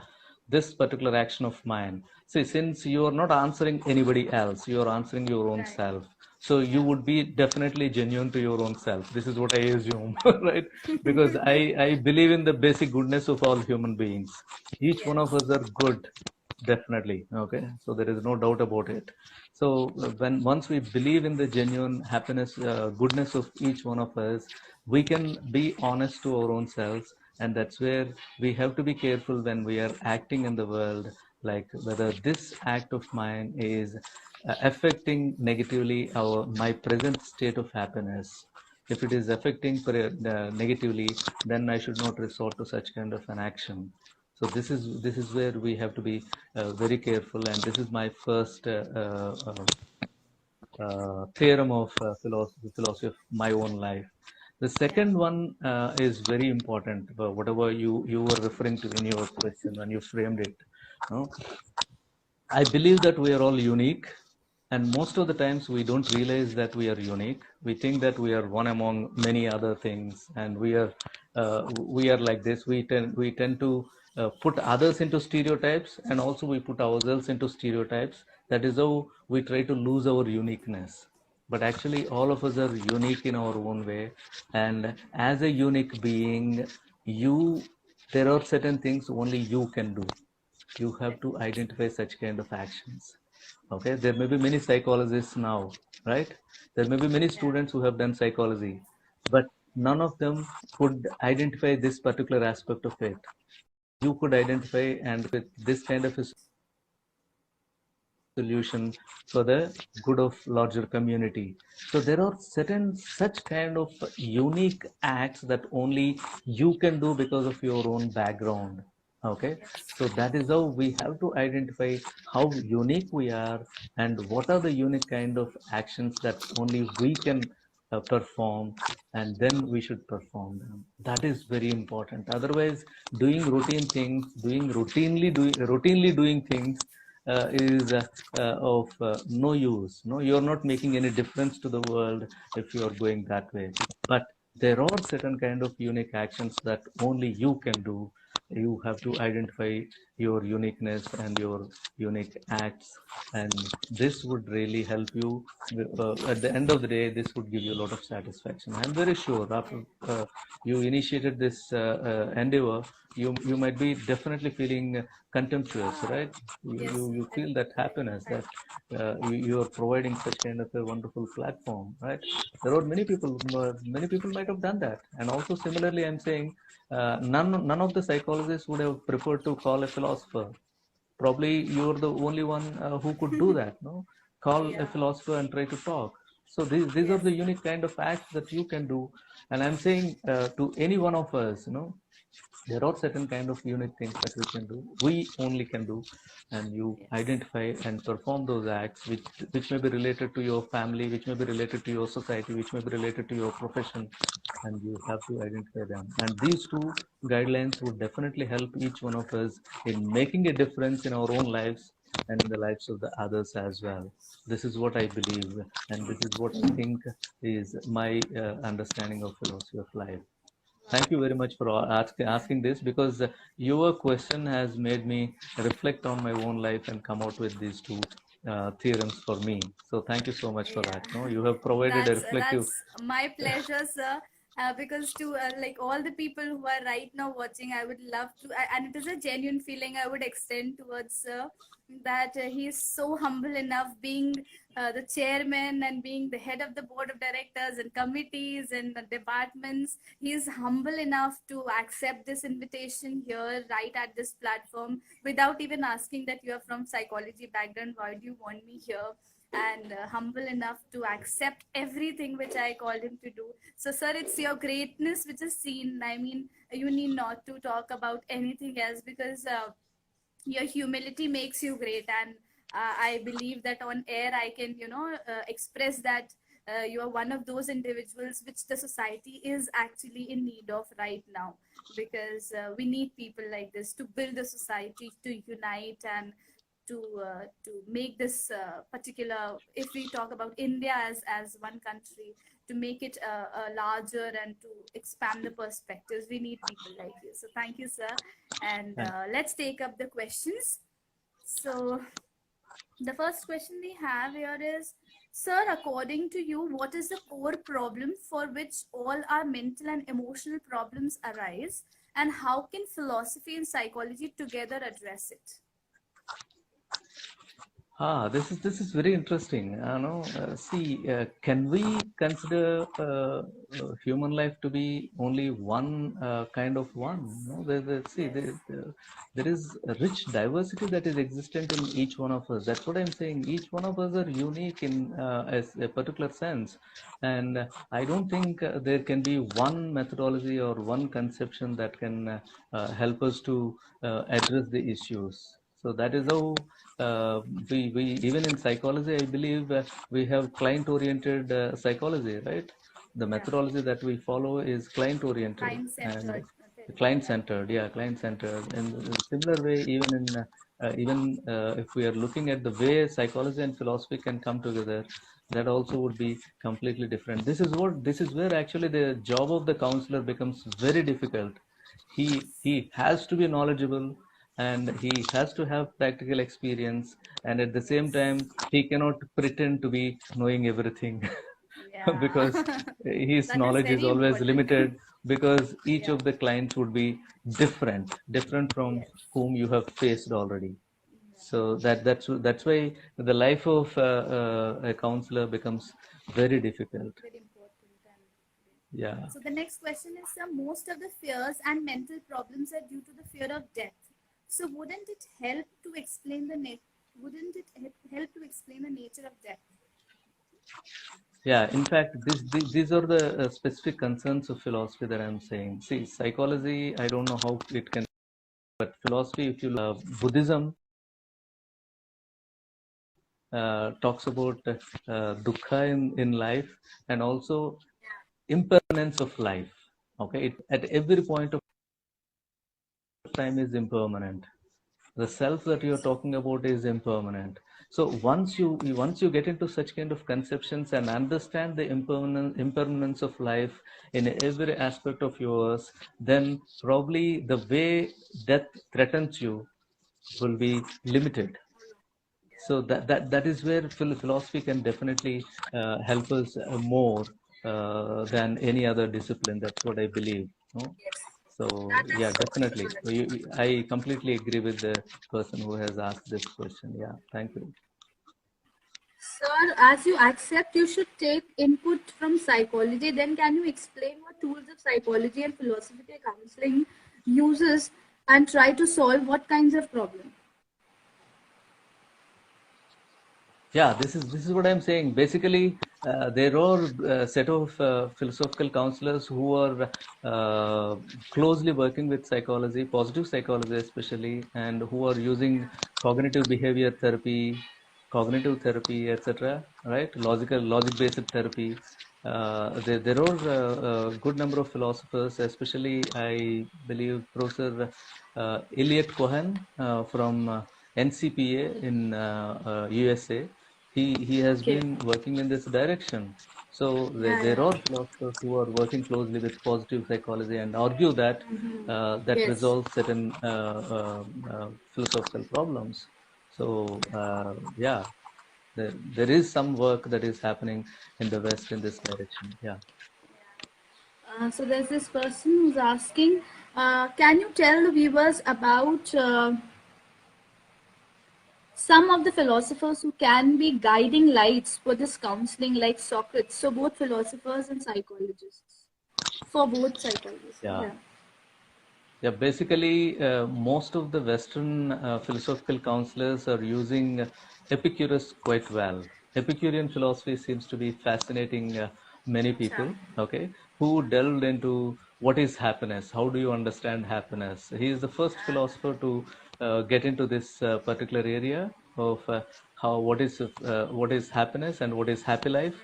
S2: this particular action of mine, see, since you are not answering anybody else, you are answering your own
S1: Right.
S2: self, so you
S1: Yeah.
S2: would be definitely genuine to your own self. This is what I assume. Right? Because I believe in the basic goodness of all human beings. Each one of
S1: Yes.
S2: us are good, definitely. Okay, so there is no doubt about it. So when once we believe in the genuine happiness, goodness of each one of us, we can be honest to our own selves, and that's where we have to be careful when we are acting in the world, like whether this act of mine is affecting negatively our my present state of happiness. If it is affecting negatively, then I should not resort to such kind of an action. So this is where we have to be very careful, and this is my first theorem of philosophy of my own life. The
S1: Yeah.
S2: second one is very important, whatever you were referring to in your question when you framed it. No? I believe that we are all unique, And most of the times we don't realize that we are unique. We think that we are one among many other things, and we are like this. We tend to put others into stereotypes, and also we put ourselves into stereotypes. That is how we try to lose our uniqueness. But actually, all of us are unique in our own way, and as a unique being, you there are certain things only you can do. You have to identify such kind of actions. Okay, there may be many psychologists now, right? There may be many
S1: Yeah.
S2: students who have done psychology, but none of them could identify this particular aspect of it. You could identify, and with this kind of a solution for the good of larger community. So there are certain such kind of unique acts that only you can do because of your own background. Okay,
S1: Yes.
S2: so that is how we have to identify how unique we are, and what are the unique kind of actions that only we can perform, and then we should perform them. That is very important. Otherwise, doing routine things, routinely doing things is of no use. No, you're not making any difference to the world if you are going that way. But there are certain kind of unique actions that only you can do. You have to identify your uniqueness and your unique acts, and this would really help you. At the end of the day, this would give you a lot of satisfaction. I'm very sure after you initiated this endeavor, you might be definitely feeling contemptuous, right?
S1: Yes.
S2: You feel that happiness that you are providing such kind of a wonderful platform, right? There are many people might have done that. And also similarly, I'm saying none of the psychologists would have preferred to call a philosopher. Probably you're the only one who could do that, no? Call a
S1: Yeah.
S2: philosopher and try to talk. So these are
S1: Yes.
S2: the unique kind of acts that you can do. And I'm saying to any one of us, there are certain kind of unique things that we only can do. And you
S1: Yes.
S2: identify and perform those acts, which may be related to your family, which may be related to your society, which may be related to your profession, and you have to identify them. And these two guidelines would definitely help each one of us in making a difference in our own lives and in the lives of the others as well. This is what I believe, and this is what I think is my understanding of philosophy of life. Thank you very much for asking this, because your question has made me reflect on my own life and come out with these two theorems for me. So thank you so much for that.
S1: Yeah.
S2: No, you have provided a reflective.
S1: That's my pleasure, sir. Because to like all the people who are right now watching, I would love to, and it is a genuine feeling I would extend towards sir, that he is so humble enough, being the chairman and being the head of the board of directors and committees and the departments. He is humble enough to accept this invitation here, right at this platform, without even asking that you are from psychology background. Why do you want me here? And humble enough to accept everything which I called him to do. So, sir, it's your greatness which is seen. I mean, you need not to talk about anything else, because your humility makes you great. And I believe that on air I can, express that you are one of those individuals which the society is actually in need of right now, because we need people like this to build the society, to unite, and to make this particular, if we talk about India as one country, to make it larger and to expand the perspectives, we need people like you. So thank you, sir. And
S2: Thank
S1: let's take up the questions. So the first question we have here is, sir, according to you, what is the core problem for which all our mental and emotional problems arise, and how can philosophy and psychology together address it?
S2: This is very interesting. See, can we consider human life to be only one kind of one? No, see,
S1: Yes.
S2: there is a rich diversity that is existent in each one of us. That's what I'm saying. Each one of us are unique in as a particular sense, and I don't think there can be one methodology or one conception that can help us to address the issues. So that is how we even in psychology, I believe we have client oriented psychology, right? The
S1: Yeah.
S2: methodology that we follow is client oriented
S1: Client
S2: and
S1: centered. Okay.
S2: client
S1: Yeah.
S2: centered. Yeah, client centered. In a similar way, even in even if we are looking at the way psychology and philosophy can come together, that also would be completely different. This is where actually the job of the counselor becomes very difficult. He has to be knowledgeable, and he has to have practical experience, and at the same
S1: Yes.
S2: time he cannot pretend to be knowing everything.
S1: Yeah.
S2: Because his
S1: That is
S2: knowledge is
S1: very
S2: always
S1: important.
S2: limited, because each
S1: Yeah.
S2: of the clients would be different from
S1: Yes.
S2: whom you have faced already. So that's why the life of a counselor becomes very difficult.
S1: Very important. And
S2: Yeah.
S1: so the next question is, most of the fears and mental problems are due to the fear of death. So wouldn't it help to explain the nature of death?
S2: Yeah, in fact, these are the specific concerns of philosophy that I'm saying. See, psychology, I don't know how it can, but philosophy, if you Buddhism talks about dukkha in life, and also impermanence of life. Okay, at every point of time is impermanent. The self that you're
S1: Yes.
S2: talking about is impermanent. So once you get into such kind of conceptions and understand the impermanence of life in every aspect of yours, then probably the way death threatens you will be limited. So that is where philosophy can definitely help us more than any other discipline. That's what I believe, no? So yeah, definitely. I completely agree with the person who has asked this question. Yeah, thank you.
S3: Sir, as you accept you should take input from psychology, then can you explain what tools of psychology and philosophical counseling uses and try to solve what kinds of problems?
S2: Yeah, this is what I'm saying. Basically, there are a set of philosophical counselors who are closely working with psychology, positive psychology especially, and who are using cognitive behavior therapy, cognitive therapy, etc. Right? Logic-based therapy. There are a good number of philosophers, especially I believe Professor Elliot Cohen from NCPA in USA. He has
S3: Okay.
S2: been working in this direction. So
S3: Yeah,
S2: there
S3: yeah.
S2: are philosophers who are working closely with positive psychology and argue that that
S3: Yes.
S2: resolves certain philosophical problems. So yeah, there is some work that is happening in the West in this direction. Yeah.
S3: So there's this person who's asking, can you tell the viewers about some of the philosophers who can be guiding lights for this counseling, like Socrates? So both philosophers and psychologists. For both psychologists.
S2: Yeah.
S3: Yeah.
S2: Yeah, basically, most of the Western philosophical counselors are using Epicurus quite well. Epicurean philosophy seems to be fascinating many people, okay, who delved into what is happiness, how do you understand happiness. He is the first philosopher to get into this particular area of what is happiness and what is happy life,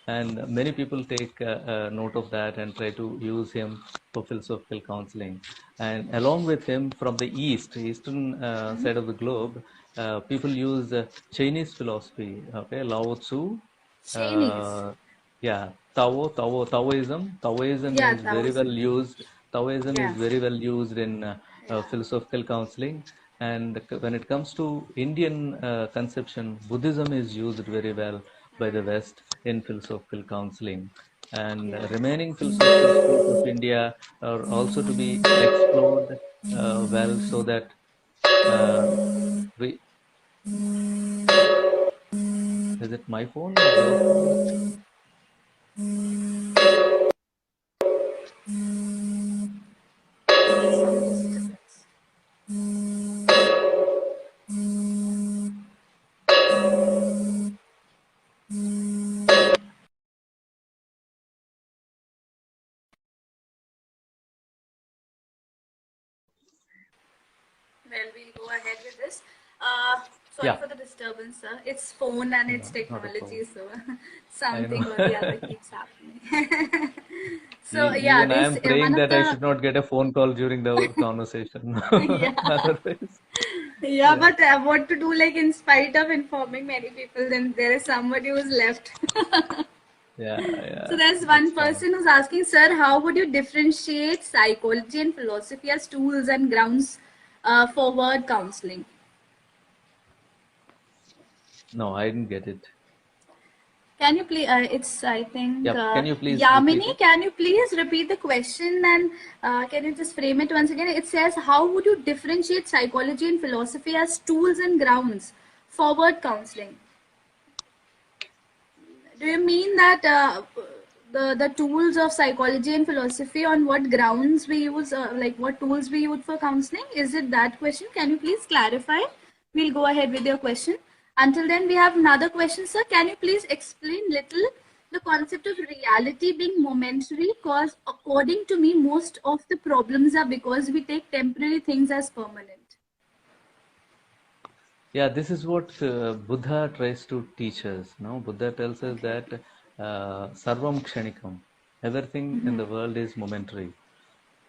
S2: and many people take note of that and try to use him for philosophical counseling. And along with him, from the eastern side of the globe, people use Chinese philosophy. Okay, Lao Tzu.
S3: Chinese.
S2: Uh, yeah, Taoism
S3: Yeah,
S2: is very well
S3: Taoism.
S2: used. Taoism is
S3: Yeah.
S2: very well used in
S3: Yeah.
S2: philosophical counseling. And when it comes to Indian conception, Buddhism is used very well by the West in philosophical counseling. And
S3: Yeah.
S2: remaining philosophical schools of India are also to be explored well, so that uh, we. Is it my phone or your phone?
S3: Well, we'll go ahead with this. Sorry
S2: Yeah,
S3: for the disturbance, sir. It's phone and it's
S2: no, not a problem.
S3: technology, so
S2: I know.
S3: something or the other keeps happening. So yeah,
S2: Even I
S3: this
S2: am
S3: one
S2: praying
S3: of
S2: that I
S3: the
S2: should not get a phone call during the conversation.
S3: yeah
S2: Otherwise,
S3: Yeah,
S2: Yeah,
S3: but what to do, like, in spite of informing many people, then there is somebody who's left.
S2: yeah,
S3: So
S2: yeah.
S3: there's
S2: That's
S3: one
S2: fine.
S3: person who's asking, sir, how would you differentiate psychology and philosophy as tools and grounds for word counseling?
S2: No, I didn't get it.
S3: Can you please, it's, I think,
S2: Yeah, can you please repeat
S3: Yamini,
S2: it?
S3: can you please repeat the question and can you just frame it once again? It says, how would you differentiate psychology and philosophy as tools and grounds for word counseling? Do you mean that the tools of psychology and philosophy, on what grounds we use, like what tools we use for counseling? Is it that question? Can you please clarify? We'll go ahead with your question. Until then, we have another question, sir. Can you please explain little the concept of reality being momentary? Because according to me, most of the problems are because we take temporary things as permanent.
S2: Yeah, this is what Buddha tries to teach us. No, Buddha tells us
S3: Okay.
S2: that sarvam kshanikam, everything in the world is momentary.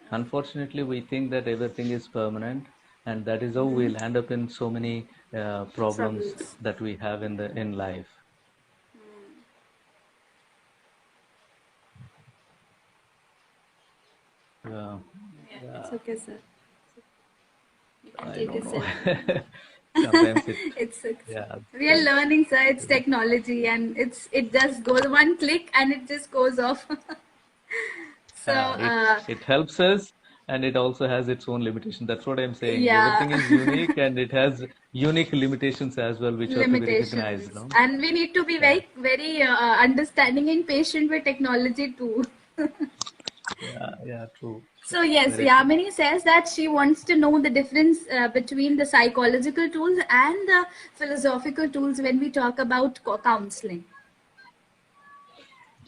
S2: Unfortunately, we think that everything is permanent, and that is how we'll end up in so many problems
S3: Troubles.
S2: that we have in life. Yeah,
S3: Yeah, it's
S2: yeah,
S3: okay, sir. You can
S2: I
S3: take a
S2: don't know.
S3: sip.
S2: Sometimes it,
S3: It's
S2: yeah,
S3: we are learning, sir. It's technology, and it just goes one click and it just goes off. So
S2: it helps us, and it also has its own limitation. That's what I'm saying.
S3: yeah,
S2: Everything is unique, and it has unique limitations as well, which are to be recognized.
S3: limitations,
S2: No,
S3: and we need to be
S2: yeah,
S3: very understanding and patient with technology too.
S2: yeah, yeah. True, true,
S3: So yes,
S2: very true.
S3: Yamini says that she wants to know the difference between the psychological tools and the philosophical tools when we talk about counseling.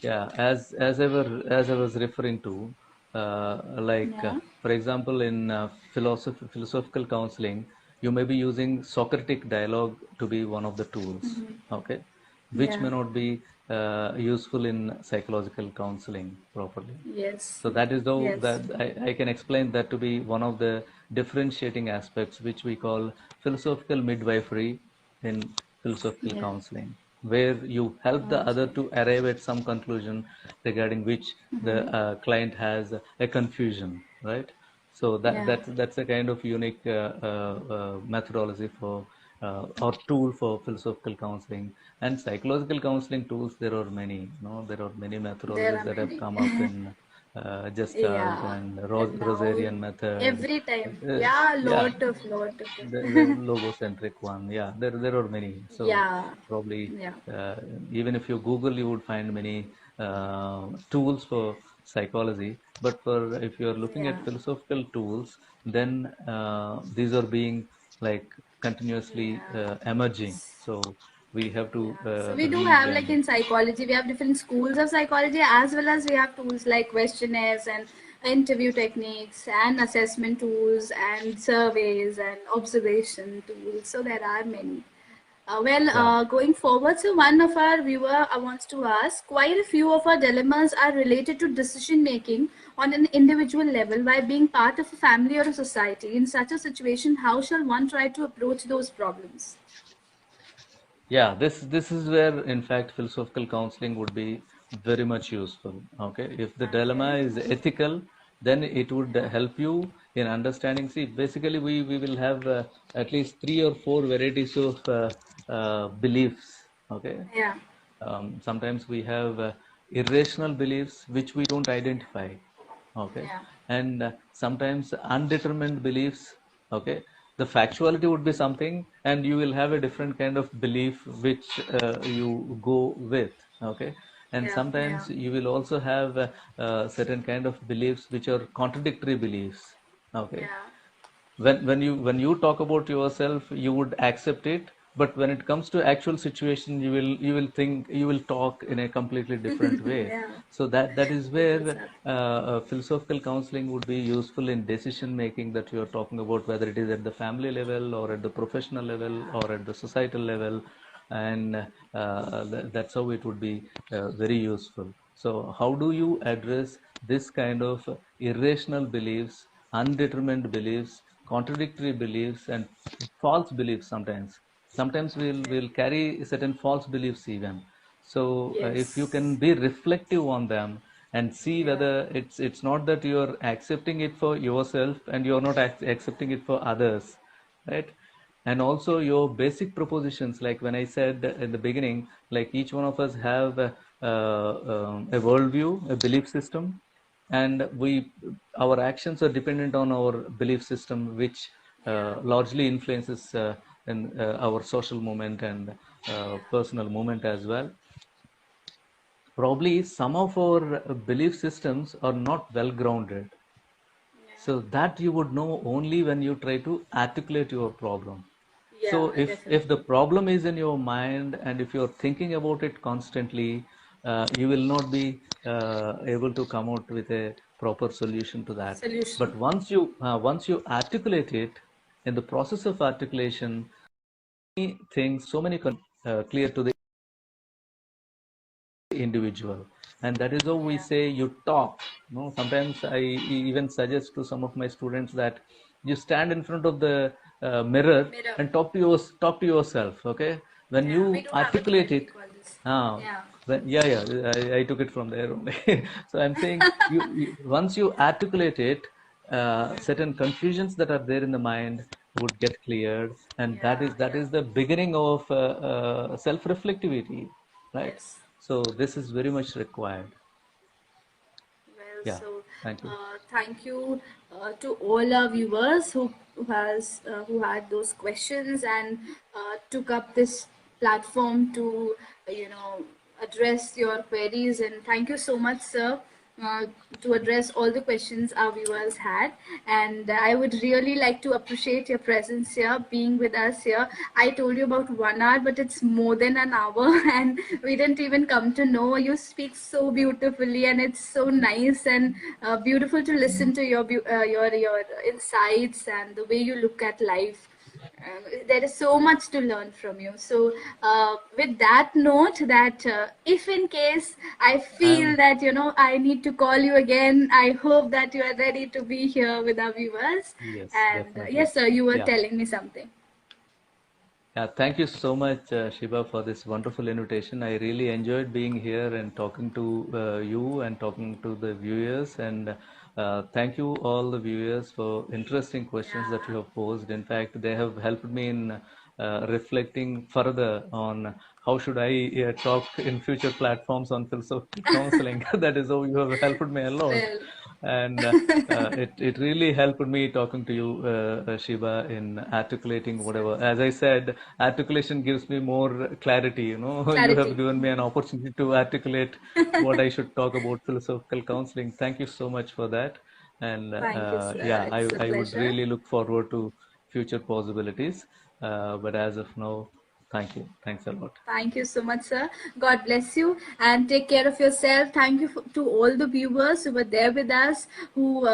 S2: Yeah, as I was referring to,
S3: Yeah.
S2: for example, in philosophical counseling, you may be using Socratic dialogue to be one of the tools, okay, which
S3: Yeah.
S2: may not be useful in psychological counseling properly.
S3: Yes.
S2: So that is though
S3: Yes.
S2: that I can explain that to be one of the differentiating aspects, which we call philosophical midwifery in philosophical
S3: Yeah.
S2: counseling, where you help the other
S3: Okay.
S2: to arrive at some conclusion regarding which the client has a confusion, right? So
S3: Yeah.
S2: that's a kind of unique methodology for or tool for philosophical counseling. And psychological counseling tools, there are many. No, there are many
S3: There
S2: methodologies
S3: are
S2: that have
S3: many.
S2: come up in Gestalt
S3: Yeah.
S2: and
S3: And now
S2: Rosarian method.
S3: every time.
S2: Uh,
S3: Yeah,
S2: yeah,
S3: lot of
S2: the
S3: them.
S2: logocentric one. Yeah, there are many. So
S3: Yeah.
S2: probably
S3: Yeah.
S2: uh, even if you Google, you would find many tools for psychology. But for if you are looking
S3: Yeah.
S2: at philosophical tools, then these are being like continuously
S3: Yeah.
S2: emerging. So we have to
S3: Yeah, so we do
S2: read
S3: have, like,
S2: and
S3: in psychology, we have different schools of psychology, as well as we have tools like questionnaires and interview techniques and assessment tools and surveys and observation tools. So there are many.
S2: yeah.
S3: Going forward, so one of our viewer wants to ask, quite a few of our dilemmas are related to decision making on an individual level by being part of a family or a society. In such a situation, how shall one try to approach those problems?
S2: Yeah, this is where, in fact, philosophical counseling would be very much useful. Okay, if the dilemma
S3: Okay.
S2: is ethical, then it would help you in understanding. See, basically, we will have at least three or four varieties of beliefs. Okay,
S3: Yeah.
S2: sometimes we have irrational beliefs which we don't identify, okay,
S3: Yeah.
S2: and sometimes undetermined beliefs, okay. The factuality would be something, and you will have a different kind of belief which you go with, okay. And
S3: Yeah, yeah,
S2: sometimes you will also have certain kind of beliefs which are contradictory beliefs, okay.
S3: yeah,
S2: When you talk about yourself, you would accept it, but when it comes to actual situation, you will think, you will talk in a completely different way.
S3: yeah.
S2: So that is
S3: It
S2: where
S3: does happen.
S2: philosophical counseling would be useful in decision making that you are talking about, whether it is at the family level or at the professional level or at the societal level. And that's how it would be very useful. So how do you address this kind of irrational beliefs, undetermined beliefs, contradictory beliefs and false beliefs sometimes. Sometimes we'll carry certain false beliefs even. So if you can
S3: Yes.
S2: be reflective on them and see
S3: Yeah.
S2: whether it's not that you're accepting it for yourself and you're not accepting it for others, right? And also your basic propositions, like when I said in the beginning, like each one of us have a worldview, a belief system, and we our actions are dependent on our belief system, which
S3: Yeah.
S2: largely influences our social movement and
S3: Yeah.
S2: personal movement as well. Probably some of our belief systems are not well grounded, so that you would know only when you try to articulate your problem. So
S3: Yeah.
S2: if the
S3: Definitely.
S2: problem is in your mind and if you're thinking about it constantly, you will not be able to come out with a proper solution to that.
S3: Solution.
S2: But once you articulate it, in the process of articulation, many things, so many clear to the individual. And that is how we
S3: Yeah.
S2: say you talk. Sometimes I even suggest to some of my students that you stand in front of the mirror
S3: Mirror.
S2: and talk to yourself. Okay, when
S3: Yeah. We
S2: you
S3: do have a
S2: articulate
S3: word we
S2: it,
S3: call this.
S2: uh,
S3: Yeah.
S2: I took it from there only. So I'm saying once you articulate it, certain confusions that are there in the mind would get cleared, and that
S3: Yeah.
S2: is that
S3: Yeah.
S2: is the beginning of self-reflectivity, right?
S3: Yes.
S2: So this is very much required.
S3: Well,
S2: Yeah,
S3: so
S2: thank you.
S3: thank you to all our viewers who had those questions and took up this platform to address your queries. And thank you so much, sir, uh, to address all the questions our viewers had. And I would really like to appreciate your presence here, being with us here. I told you about 1 hour, but it's more than an hour, and we didn't even come to know. You speak so beautifully, and it's so nice and beautiful to listen to your insights and the way you look at life. There is so much to learn from you. So, with that note, that if in case I feel
S2: And
S3: that I need to call you again, I hope that you are ready to be here with our viewers.
S2: yes,
S3: And
S2: definitely.
S3: yes, sir, you were
S2: Yeah.
S3: telling me something.
S2: Yeah, thank you so much, Shiba, for this wonderful invitation. I really enjoyed being here and talking to you and talking to the viewers. And thank you, all the viewers, for interesting questions that you
S3: Yeah.
S2: have posed. In fact, they have helped me in reflecting further on how should I talk in future platforms on philosophical counseling. That is how you have helped me a lot.
S3: Well,
S2: And it really helped me talking to you, Shiba, in articulating whatever. As I said, articulation gives me more clarity. You have
S3: clarity.
S2: given me an opportunity to articulate what I should talk about philosophical counseling. Thank you so much for that. And
S3: Thank you, sir.
S2: yeah,
S3: It's a
S2: I would
S3: pleasure.
S2: really look forward to future possibilities. But as of now, thank you. Thanks a lot.
S3: Thank you so much, sir. God bless you and take care of yourself. Thank you to all the viewers who were there with us, who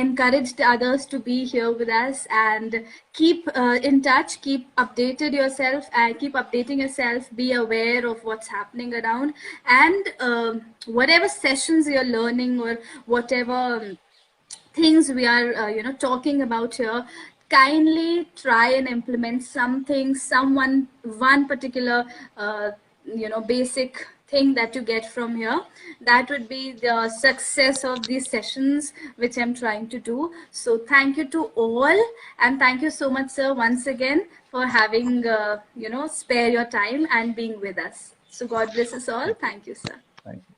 S3: encouraged others to be here with us. And keep in touch, keep updated yourself, and keep updating yourself. Be aware of what's happening around, and whatever sessions you're learning or whatever. Things we are talking about here, kindly try and implement something, someone, one particular basic thing that you get from here. That would be the success of these sessions which I'm trying to do. So thank you to all, and thank you so much, sir, once again, for having spare your time and being with us. So God bless us all.
S2: Thank you.
S3: Thank you, sir.
S2: Thank you.